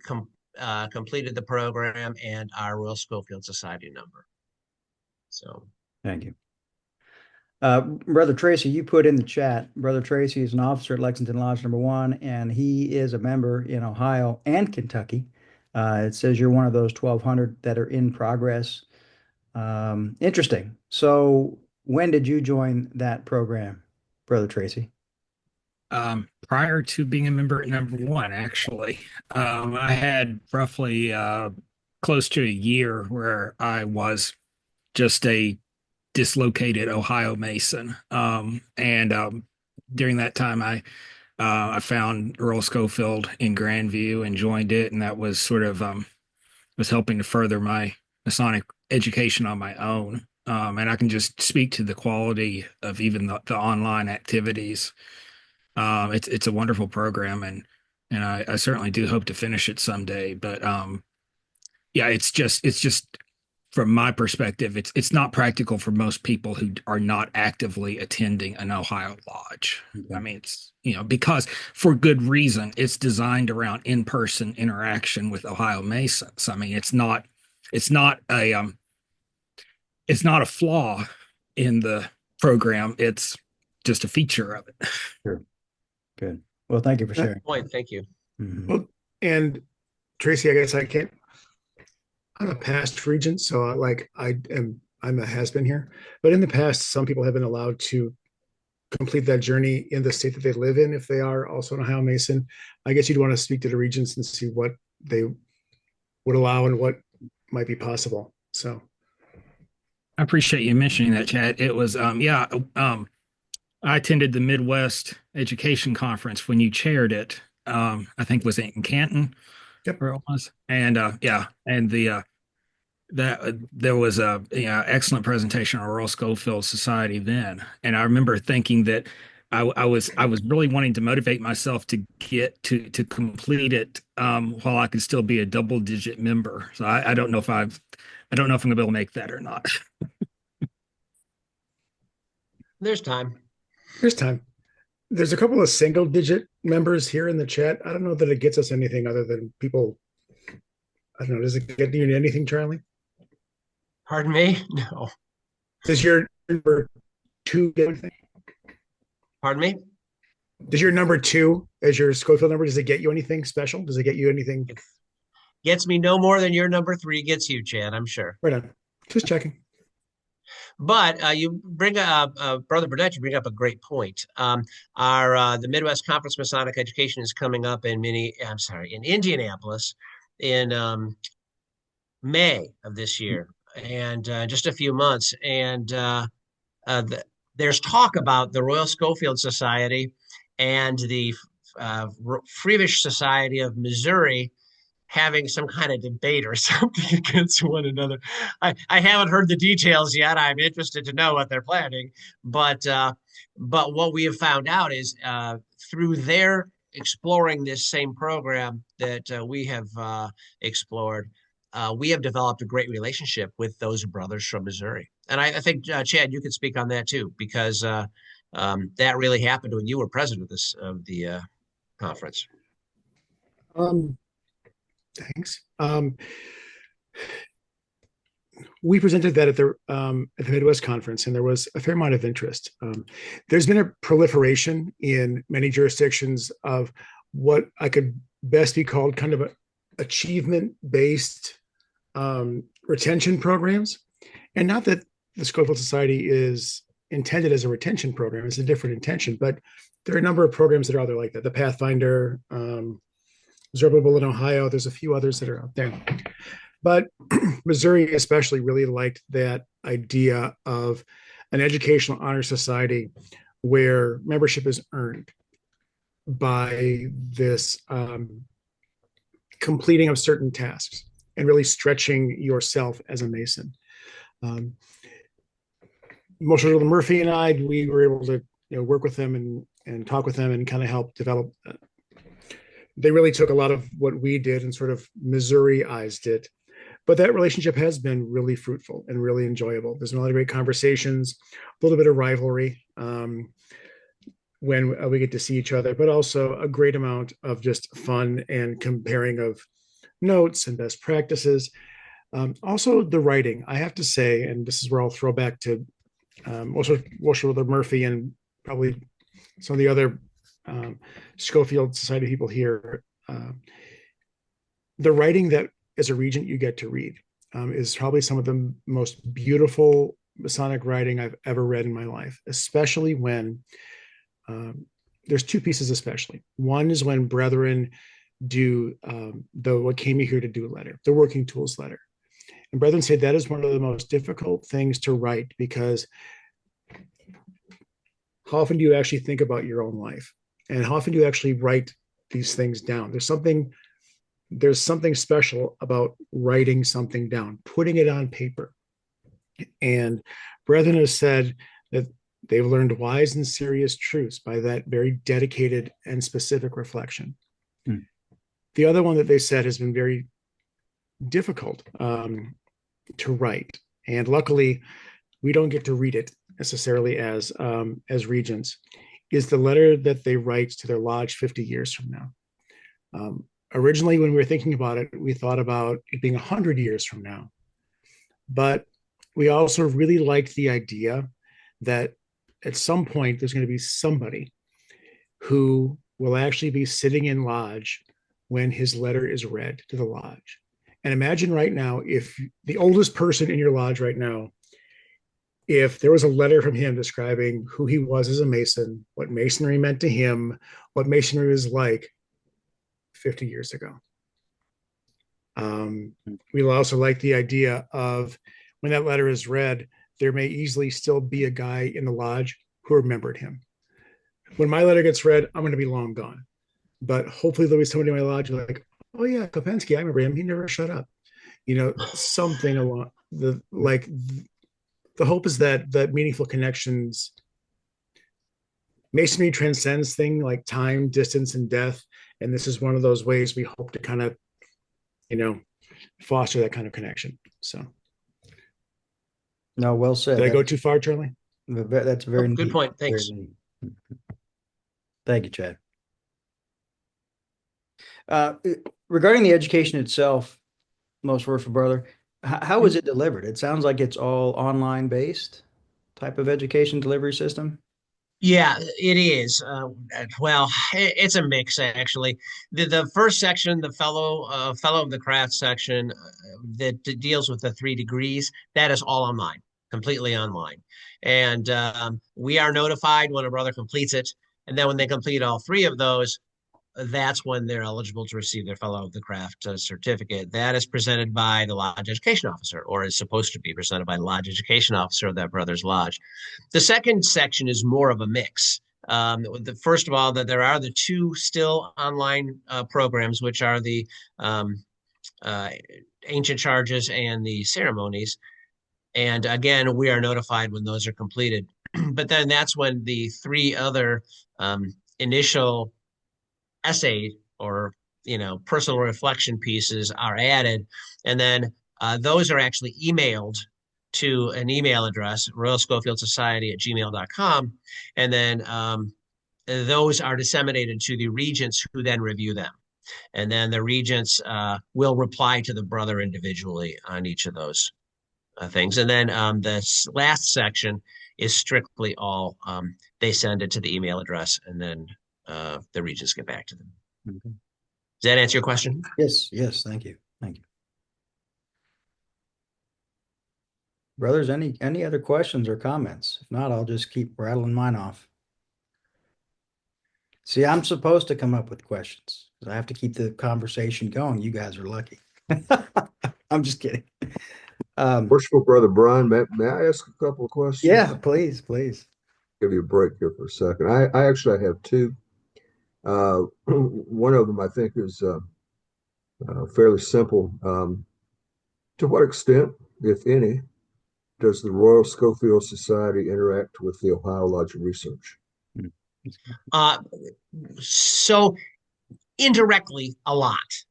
completed the program and our Royal Scofield Society number. So Thank you. Brother Tracy, you put in the chat, Brother Tracy is an officer at Lexington Lodge No. 1, and he is a member in Ohio and Kentucky. It says you're one of those 1,200 that are in progress. Interesting. So when did you join that program, Brother Tracy? Prior to being a member at #1, actually. I had roughly close to a year where I was just a dislocated Ohio Mason. And during that time, I found Royal Scofield in Grandview and joined it, and that was sort of was helping to further my Masonic education on my own. And I can just speak to the quality of even the online activities. It's a wonderful program, and I certainly do hope to finish it someday. But yeah, it's just from my perspective, it's not practical for most people who are not actively attending an Ohio lodge. I mean, it's because for good reason, it's designed around in-person interaction with Ohio Masons. I mean, it's not a flaw in the program. It's just a feature of it. Sure. Good. Well, thank you for sharing. point, thank you. Mhm. Well, and Tracy, I guess I can't. I'm a past regent, so I'm a has-been here. But in the past, some people have been allowed to complete that journey in the state that they live in if they are also an Ohio Mason. I guess you'd want to speak to the regents and see what they would allow and what might be possible. So I appreciate you mentioning that, Chad. It was I attended the Midwest Education Conference when you chaired it. I think was it in Canton, yep. where it was, and and there was a excellent presentation on Royal Scofield Society then, and I remember thinking that I was really wanting to motivate myself to get to complete it while I could still be a double digit member. So I don't know if I'm gonna be able to make that or not. There's time. There's time. There's a couple of single digit members here in the chat. I don't know that it gets us anything other than people. I don't know. Does it get you anything, Charlie? Pardon me? No. Does your number 2 get anything? Pardon me? Does your number 2 as your Scofield number, does it get you anything special? Does it get you anything? Gets me no more than your number 3 gets you, Chad, I'm sure. Right on. Just checking. But you bring up, Brother Burnett, you bring up a great point. Our the Midwest Conference Masonic Education is coming up in in Indianapolis in May of this year, and just a few months. And there's talk about the Royal Scofield Society and the Freemasonry Society of Missouri having some kind of debate or something against one another. I haven't heard the details yet. I'm interested to know what they're planning, but what we have found out is through their exploring this same program that we have explored, we have developed a great relationship with those brothers from Missouri. And I think, Chad, you could speak on that too, because that really happened when you were president of the conference. Thanks. We presented that at the Midwest Conference, and there was a fair amount of interest. There's been a proliferation in many jurisdictions of what I could best be called kind of achievement-based retention programs. And not that the Scofield Society is intended as a retention program, it's a different intention, but there are a number of programs that are out there like that. The Pathfinder, Zerbal in Ohio, there's a few others that are out there. But Missouri especially really liked that idea of an educational honor society where membership is earned by this completing of certain tasks and really stretching yourself as a Mason. Marshall Murphy and I, we were able to work with them and talk with them and kind of help develop. They really took a lot of what we did and sort of Missouri-ized it. But that relationship has been really fruitful and really enjoyable. There's been a lot of great conversations, a little bit of rivalry when we get to see each other, but also a great amount of just fun and comparing of notes and best practices. Also, the writing, I have to say, and this is where I'll throw back to Walter Murphy and probably some of the other Scofield Society people here. The writing that as a regent you get to read is probably some of the most beautiful Masonic writing I've ever read in my life, especially when there's two pieces especially. One is when brethren do the what came you here to do letter, the working tools letter. And brethren say that is one of the most difficult things to write, because how often do you actually think about your own life? And how often do you actually write these things down? There's something special about writing something down, putting it on paper. And brethren have said that they've learned wise and serious truths by that very dedicated and specific reflection. The other one that they said has been very difficult to write. And luckily, we don't get to read it necessarily as regents, is the letter that they write to their lodge 50 years from now. Originally, when we were thinking about it, we thought about it being 100 years from now. But we also really liked the idea that at some point, there's going to be somebody who will actually be sitting in lodge when his letter is read to the lodge. And imagine right now, if the oldest person in your lodge right now, if there was a letter from him describing who he was as a Mason, what Masonry meant to him, what Masonry was like 50 years ago. We also like the idea of when that letter is read, there may easily still be a guy in the lodge who remembered him. When my letter gets read, I'm going to be long gone. But hopefully there'll be somebody in my lodge like, oh yeah, Kopensky, I remember him. He never shut up. Something along the hope is that meaningful connections. Masonry transcends things like time, distance, and death. And this is one of those ways we hope to kind of, foster that kind of connection. So. No, well said. Did I go too far, Charlie? That's very good point. Thanks. Thank you, Chad. Regarding the education itself, most worshipful brother, how is it delivered? It sounds like it's all online based type of education delivery system. Yeah, it is. Well, it's a mix actually. The first section, the fellow of the craft section, that deals with the 3 degrees, that is all online, completely online, and we are notified when a brother completes it, and then when they complete all 3 of those, that's when they're eligible to receive their Fellow of the Craft certificate. That is presented by the Lodge Education Officer, or is supposed to be presented by the Lodge Education Officer of that brother's lodge. The second section is more of a mix. First of all, that there are the 2 still online programs, which are the uh, ancient charges and the ceremonies. And again, we are notified when those are completed. But then that's when the 3 other initial essay or personal reflection pieces are added, and then those are actually emailed to an email address, Royal Scofield Society at gmail.com, and then those are disseminated to the regents, who then review them, and then the regents will reply to the brother individually on each of those things. And then the last section is strictly all they send it to the email address, and then the regents get back to them. Okay. Does that answer your question? Yes, yes, thank you. Thank you. Brothers, any other questions or comments? If not, I'll just keep rattling mine off. See, I'm supposed to come up with questions. I have to keep the conversation going. You guys are lucky. I'm just kidding. Worshipful Brother Brian, may I ask a couple of questions? Yeah, please, please. Give you a break here for a second. I actually have 2. One of them I think is fairly simple. To what extent, if any, does the Royal Scofield Society interact with the Ohio Lodge of Research? So indirectly, a lot,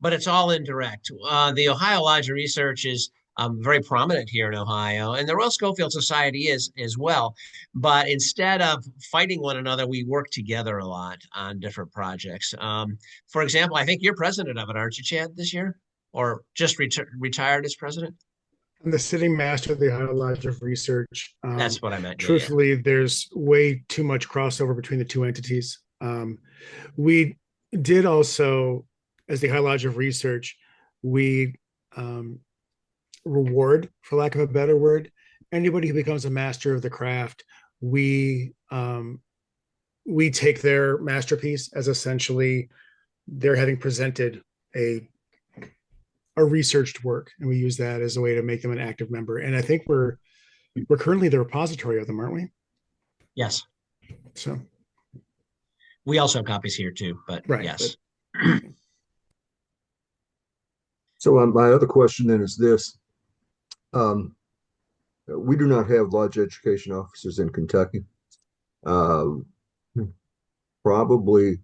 but it's all indirect. The Ohio Lodge of Research is very prominent here in Ohio, and the Royal Scofield Society is as well. But instead of fighting one another, we work together a lot on different projects. For example, I think you're president of it, aren't you, Chad, this year? Or just retired as president? I'm the sitting master of the Ohio Lodge of Research. That's what I meant. Truthfully, there's way too much crossover between the 2 entities. We did also, as the Ohio Lodge of Research, we reward, for lack of a better word, anybody who becomes a master of the craft. We take their masterpiece as essentially they're having presented a researched work, and we use that as a way to make them an active member. And I think we're currently the repository of them, aren't we? Yes. So we also have copies here too, but right, yes. So my other question then is this. We do not have lodge education officers in Kentucky. Probably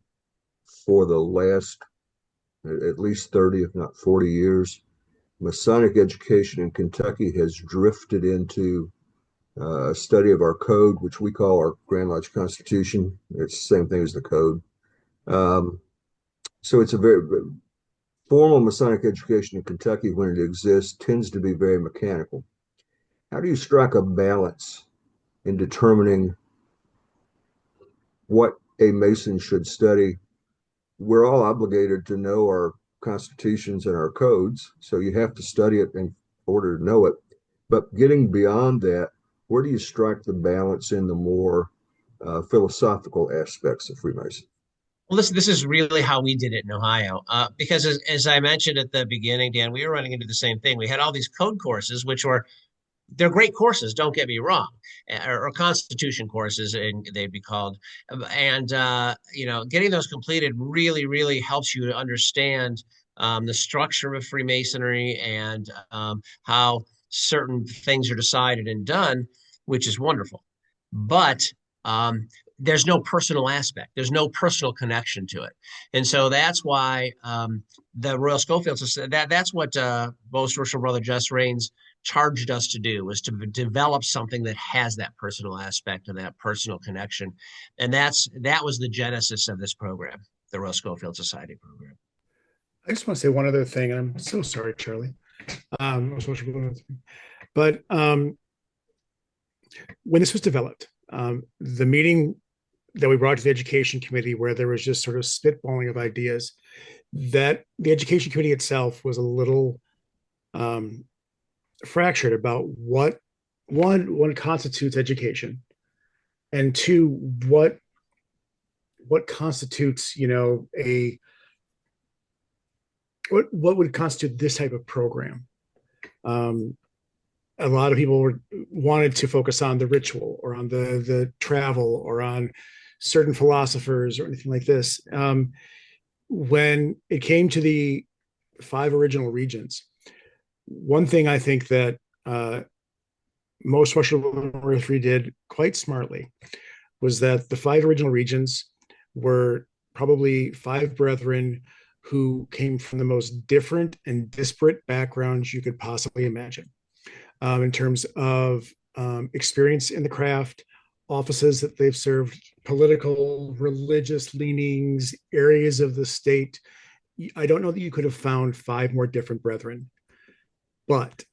for the last at least 30, if not 40 years, Masonic education in Kentucky has drifted into a study of our code, which we call our Grand Lodge Constitution. It's the same thing as the code. So it's a very formal Masonic education in Kentucky, when it exists, tends to be very mechanical. How do you strike a balance in determining what a Mason should study? We're all obligated to know our constitutions and our codes, so you have to study it in order to know it. But getting beyond that, where do you strike the balance in the more philosophical aspects of Freemasonry? Well, this is really how we did it in Ohio, because as I mentioned at the beginning, Dan, we were running into the same thing. We had all these code courses, which they're great courses, don't get me wrong, or Constitution courses, and they'd be called. And getting those completed really, really helps you to understand the structure of Freemasonry and how certain things are decided and done, which is wonderful. But there's no personal aspect. There's no personal connection to it. And so that's why the Royal Scofield Society, that's what Most Worshipful Brother Just Rains charged us to do, was to develop something that has that personal aspect and that personal connection. And that was the genesis of this program, the Royal Scofield Society program. I just want to say one other thing, and I'm so sorry, Charlie. But when this was developed, the meeting that we brought to the education committee, where there was just sort of spitballing of ideas, that the education committee itself was a little fractured about what one constitutes education, and two, what constitutes, a what would constitute this type of program. A lot of people wanted to focus on the ritual or on the travel or on certain philosophers or anything like this. When it came to the 5 original regions, one thing I think that most Western Earthry did quite smartly was that the 5 original regions were probably 5 brethren who came from the most different and disparate backgrounds you could possibly imagine, in terms of experience in the craft, offices that they've served, political, religious leanings, areas of the state. I don't know that you could have found 5 more different brethren, but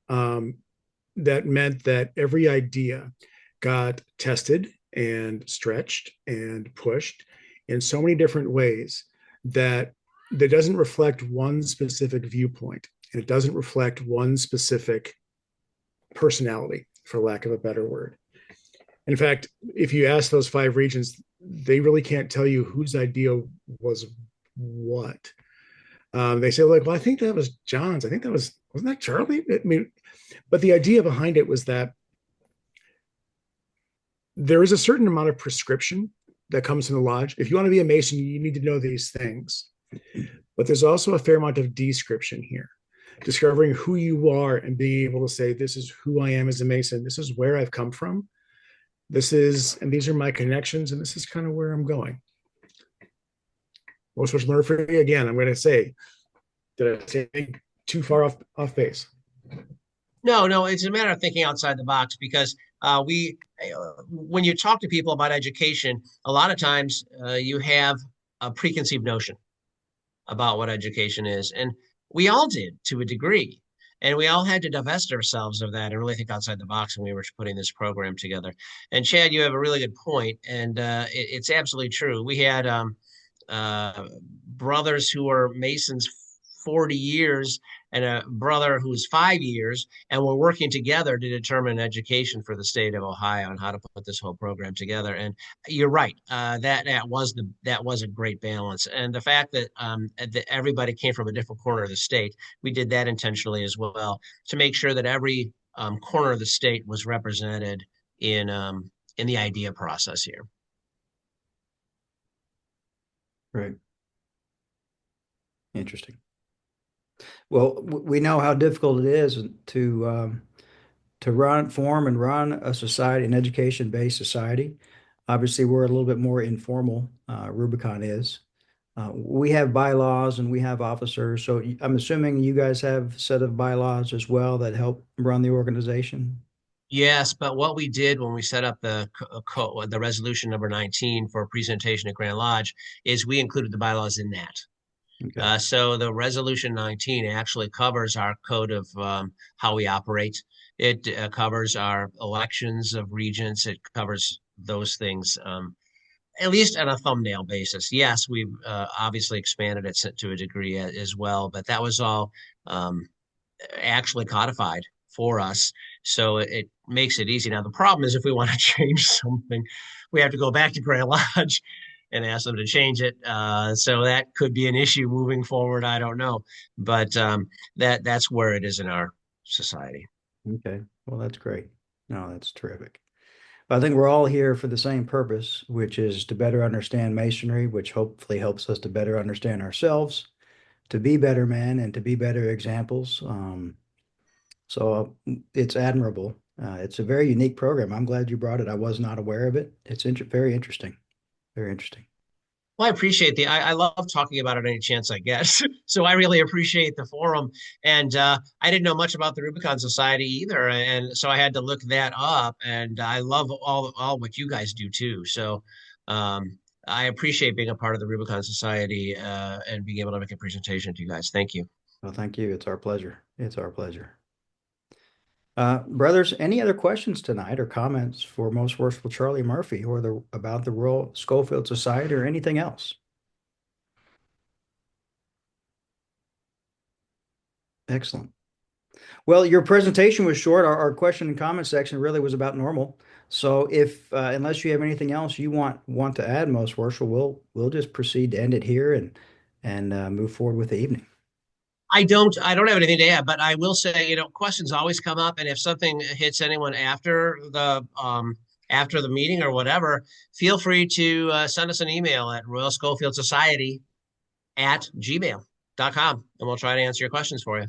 that meant that every idea got tested and stretched and pushed in so many different ways that doesn't reflect one specific viewpoint, and it doesn't reflect one specific personality, for lack of a better word. In fact, if you ask those 5 regions, they really can't tell you whose idea was what. They say, like, well, I think that was John's. I think that wasn't that Charlie? I mean, but the idea behind it was that there is a certain amount of prescription that comes from the lodge. If you want to be a Mason, you need to know these things. But there's also a fair amount of description here, discovering who you are and being able to say, this is who I am as a Mason. This is where I've come from. And these are my connections, and this is kind of where I'm going. Most Western Earthry, again, I'm going to say, did I say too far off base? No, it's a matter of thinking outside the box, because when you talk to people about education, a lot of times you have a preconceived notion about what education is. And we all did, to a degree. And we all had to divest ourselves of that and really think outside the box when we were putting this program together. And Chad, you have a really good point, and it's absolutely true. We had brothers who were Masons 40 years and a brother who's 5 years, and we're working together to determine education for the state of Ohio and how to put this whole program together. And you're right, that was a great balance. And the fact that everybody came from a different corner of the state, we did that intentionally as well to make sure that every corner of the state was represented in the idea process here. Right. Interesting. Well, we know how difficult it is to form and run a society, an education-based society. Obviously, we're a little bit more informal. Rubicon is. We have bylaws and we have officers. So I'm assuming you guys have a set of bylaws as well that help run the organization. Yes, but what we did when we set up the resolution number 19 for presentation at Grand Lodge is we included the bylaws in that. Okay. So the resolution 19 actually covers our code of how we operate. It covers our elections of regents. It covers those things, at least on a thumbnail basis. Yes, we've obviously expanded it to a degree as well, but that was all actually codified for us. So it makes it easy. Now, the problem is if we want to change something, we have to go back to Grand Lodge and ask them to change it. So that could be an issue moving forward. I don't know, but that's where it is in our society. Okay. Well, that's great. No, that's terrific. I think we're all here for the same purpose, which is to better understand Masonry, which hopefully helps us to better understand ourselves, to be better men and to be better examples. So it's admirable. It's a very unique program. I'm glad you brought it. I was not aware of it. It's very interesting. Very interesting. Well, I appreciate I love talking about it any chance I get. So I really appreciate the forum. And I didn't know much about the Rubicon Society either. And so I had to look that up. And I love all what you guys do too. So I appreciate being a part of the Rubicon Society and being able to make a presentation to you guys. Thank you. Well, thank you. It's our pleasure. It's our pleasure. Brothers, any other questions tonight or comments for Most Worshipful Charlie Murphy or about the Royal Scofield Society or anything else? Excellent. Well, your presentation was short. Our question and comment section really was about normal. So if unless you have anything else you want to add, Most Worshipful, we'll just proceed to end it here and move forward with the evening. I don't have anything to add, but I will say, questions always come up, and if something hits anyone after the meeting or whatever, feel free to send us an email at Royal Scofield Society at gmail.com, and we'll try to answer your questions for you.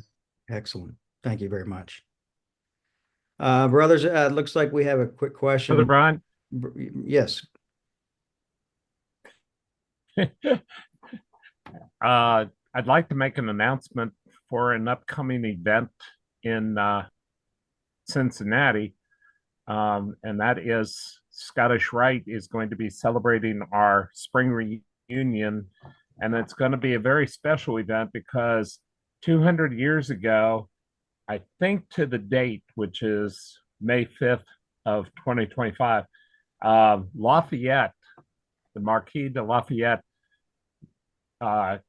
Excellent. Thank you very much. Brothers, looks like we have a quick question. Brother Brian? Yes. I'd like to make an announcement for an upcoming event in Cincinnati, and that is Scottish Rite is going to be celebrating our spring reunion, and it's going to be a very special event because 200 years ago, I think to the date, which is May 5th of 2025, Lafayette, the Marquis de Lafayette,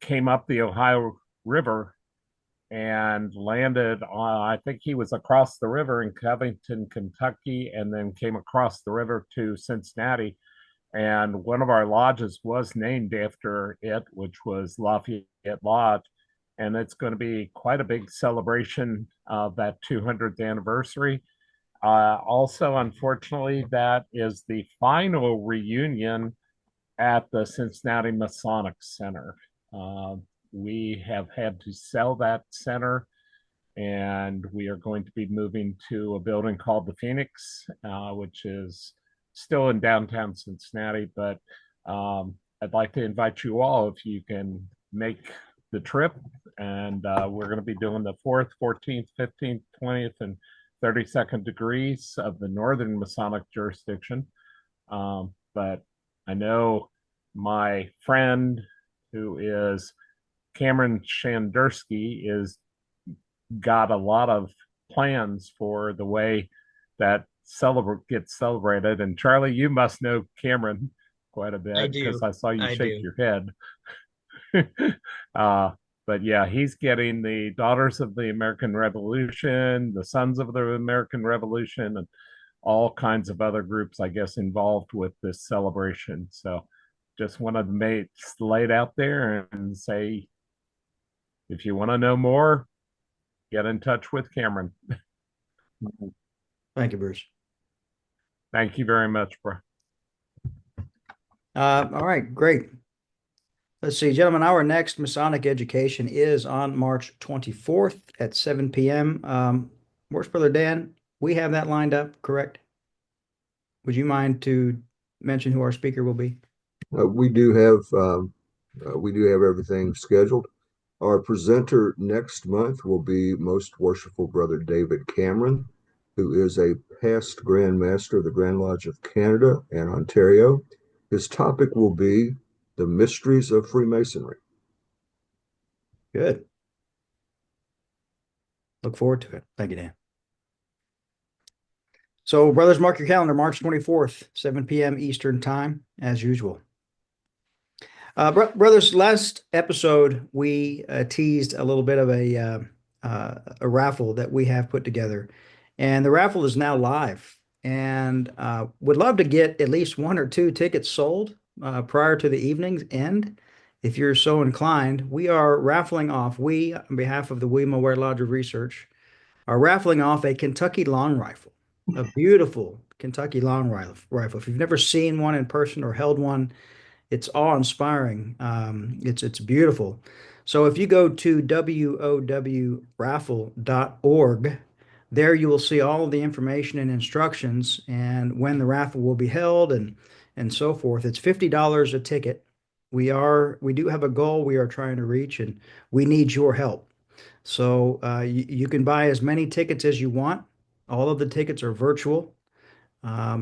came up the Ohio River and landed on, I think he was across the river in Covington, Kentucky, and then came across the river to Cincinnati. And one of our lodges was named after it, which was Lafayette Lodge. And it's going to be quite a big celebration of that 200th anniversary. Also, unfortunately, that is the final reunion at the Cincinnati Masonic Center. We have had to sell that center, and we are going to be moving to a building called the Phoenix, which is still in downtown Cincinnati. But I'd like to invite you all if you can make the trip. And we're going to be doing the 4th, 14th, 15th, 20th, and 32nd degrees of the Northern Masonic jurisdiction. But I know my friend, who is Cameron Shandersky, is got a lot of plans for the way that gets celebrated. And Charlie, you must know Cameron quite a bit because I saw you shake your head. But yeah, he's getting the Daughters of the American Revolution, the Sons of the American Revolution, and all kinds of other groups, I guess, involved with this celebration. So just wanted to lay it out there and say, if you want to know more, get in touch with Cameron. Thank you, Bruce. Thank you very much, bro. All right, great. Let's see, gentlemen, our next Masonic education is on March 24th at 7 p.m. Where's Brother Dan? We have that lined up, correct? Would you mind to mention who our speaker will be? We do have everything scheduled. Our presenter next month will be Most Worshipful Brother David Cameron, who is a past Grand Master of the Grand Lodge of Canada and Ontario. His topic will be the mysteries of Freemasonry. Good. Look forward to it. Thank you, Dan. So, brothers, mark your calendar, March 24th, 7 p.m. Eastern Time, as usual. Brothers, last episode, we teased a little bit of a raffle that we have put together. And the raffle is now live. And would love to get at least 1 or 2 tickets sold prior to the evening's end. If you're so inclined, we are raffling off, on behalf of the Ware Lodge of Research, are raffling off a Kentucky long rifle, a beautiful Kentucky long rifle. If you've never seen one in person or held one, it's awe-inspiring. It's beautiful. So if you go to wowraffle.org, there you will see all of the information and instructions and when the raffle will be held and so forth. It's $50 a ticket. We do have a goal we are trying to reach, and we need your help. So you can buy as many tickets as you want. All of the tickets are virtual.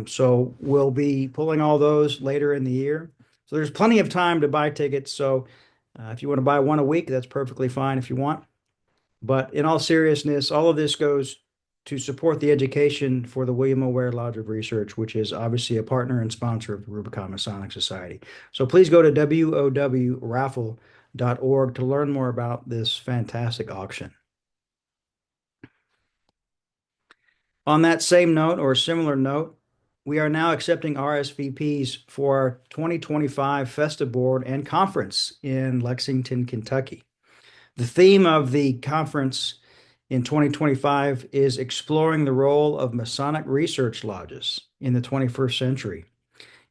So we'll be pulling all those later in the year. So there's plenty of time to buy tickets. So if you want to buy 1 a week, that's perfectly fine if you want. But in all seriousness, all of this goes to support the education for the William O. Ware Lodge of Research, which is obviously a partner and sponsor of the Rubicon Masonic Society. So please go to WOWraffle.org to learn more about this fantastic auction. On that same note, or a similar note, we are now accepting RSVPs for our 2025 Festa Board and Conference in Lexington, Kentucky. The theme of the conference in 2025 is exploring the role of Masonic research lodges in the 21st century.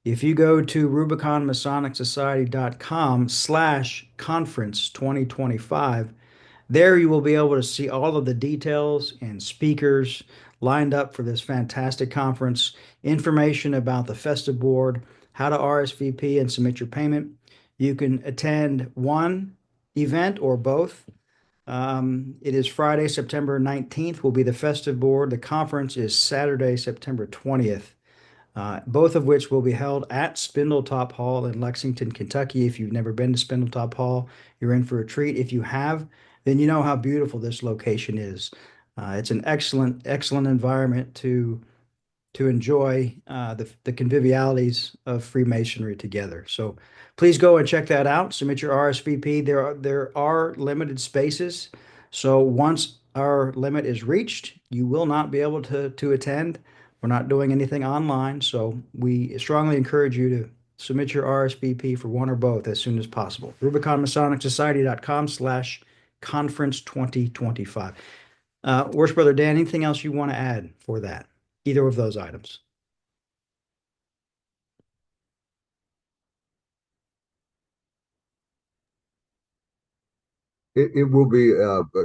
If you go to RubiconMasonicSociety.com/conference 2025, there you will be able to see all of the details and speakers lined up for this fantastic conference, information about the Festa Board, how to RSVP and submit your payment. You can attend one event or both. It is Friday, September 19th will be the festive board. The conference is Saturday, September 20th, both of which will be held at Spindletop Hall in Lexington, Kentucky. If you've never been to Spindletop Hall, you're in for a treat. If you have, then you know how beautiful this location is. It's an excellent environment to enjoy the convivialities of Freemasonry together. So please go and check that out. Submit your RSVP. There are limited spaces. So once our limit is reached, you will not be able to attend. We're not doing anything online. So we strongly encourage you to submit your RSVP for one or both as soon as possible. RubiconMasonicSociety.com/conference 2025. Worship Brother Dan, anything else you want to add for that? Either of those items. It will be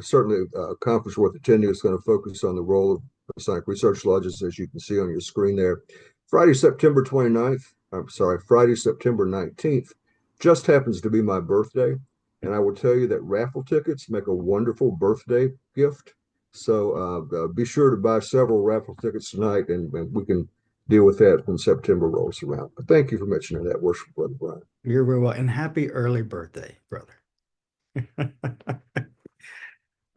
certainly a conference worth attending. It's going to focus on the role of Masonic research lodges, as you can see on your screen there. Friday, September 19th, just happens to be my birthday. And I will tell you that raffle tickets make a wonderful birthday gift. So be sure to buy several raffle tickets tonight, and we can deal with that when September rolls around. But thank you for mentioning that, Worship Brother Brian. You're very well, and happy early birthday, brother.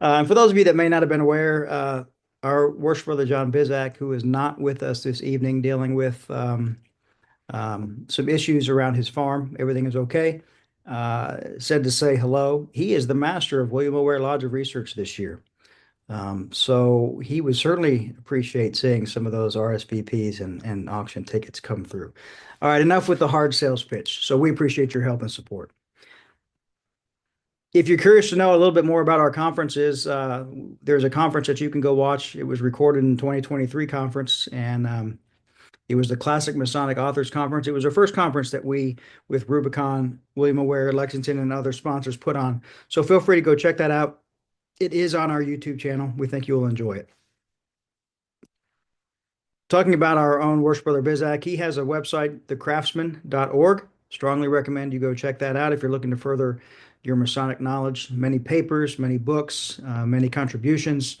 And for those of you that may not have been aware, our Worship Brother John Bizak, who is not with us this evening, dealing with some issues around his farm, everything is okay, said to say hello. He is the master of William O. Ware Lodge of Research this year. So he would certainly appreciate seeing some of those RSVPs and auction tickets come through. All right, enough with the hard sales pitch. So we appreciate your help and support. If you're curious to know a little bit more about our conferences, there's a conference that you can go watch. It was recorded in 2023 conference, and it was the Classic Masonic Authors Conference. It was our first conference that we, with Rubicon, William O. Ware, Lexington, and other sponsors put on. So feel free to go check that out. It is on our YouTube channel. We think you'll enjoy it. Talking about our own Worship Brother Bizak, he has a website, thecraftsman.org. Strongly recommend you go check that out if you're looking to further your Masonic knowledge. Many papers, many books, many contributions.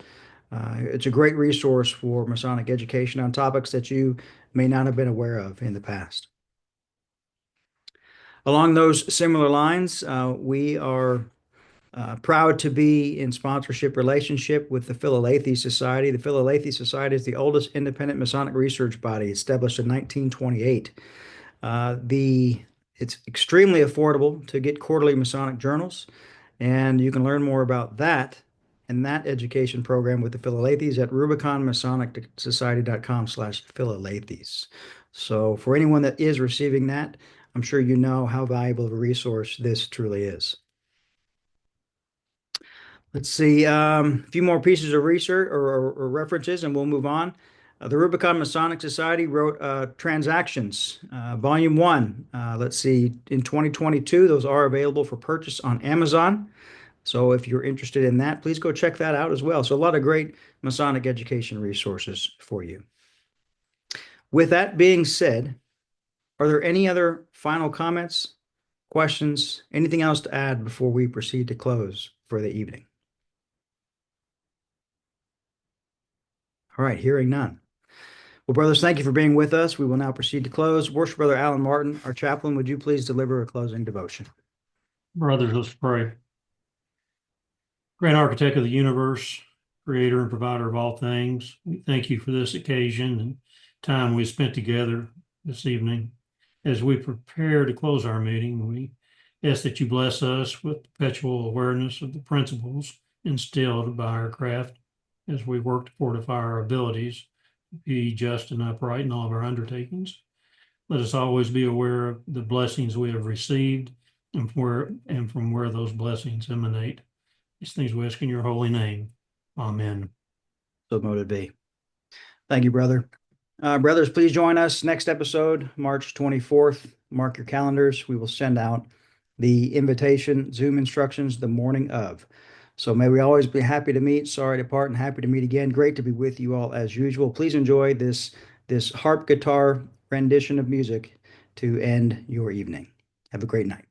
It's a great resource for Masonic education on topics that you may not have been aware of in the past. Along those similar lines, we are proud to be in sponsorship relationship with the Philalethes Society. The Philalethes Society is the oldest independent Masonic research body, established in 1928. It's extremely affordable to get quarterly Masonic journals, and you can learn more about that and that education program with the Philalethes at RubiconMasonicSociety.com/Philalethes. So for anyone that is receiving that, I'm sure you know how valuable of a resource this truly is. Let's see, a few more pieces of research or references, and we'll move on. The Rubicon Masonic Society wrote Transactions, Volume 1. Let's see, in 2022, those are available for purchase on Amazon. So if you're interested in that, please go check that out as well. So a lot of great Masonic education resources for you. With that being said, are there any other final comments, questions, anything else to add before we proceed to close for the evening? All right, hearing none. Well, brothers, thank you for being with us. We will now proceed to close. Worship Brother Alan Martin, our chaplain, would you please deliver a closing devotion? Brothers, let's pray. Great Architect of the universe, creator and provider of all things. We thank you for this occasion and time we spent together this evening. As we prepare to close our meeting, we ask that you bless us with perpetual awareness of the principles instilled by our craft as we work to fortify our abilities to be just and upright in all of our undertakings. Let us always be aware of the blessings we have received and from where those blessings emanate. These things we ask in your holy name. Amen. So mote be. Thank you, brother. Brothers, please join us next episode, March 24th. Mark your calendars. We will send out the invitation Zoom instructions the morning of. So may we always be happy to meet, sorry to part, and happy to meet again. Great to be with you all as usual. Please enjoy this harp guitar rendition of music to end your evening. Have a great night.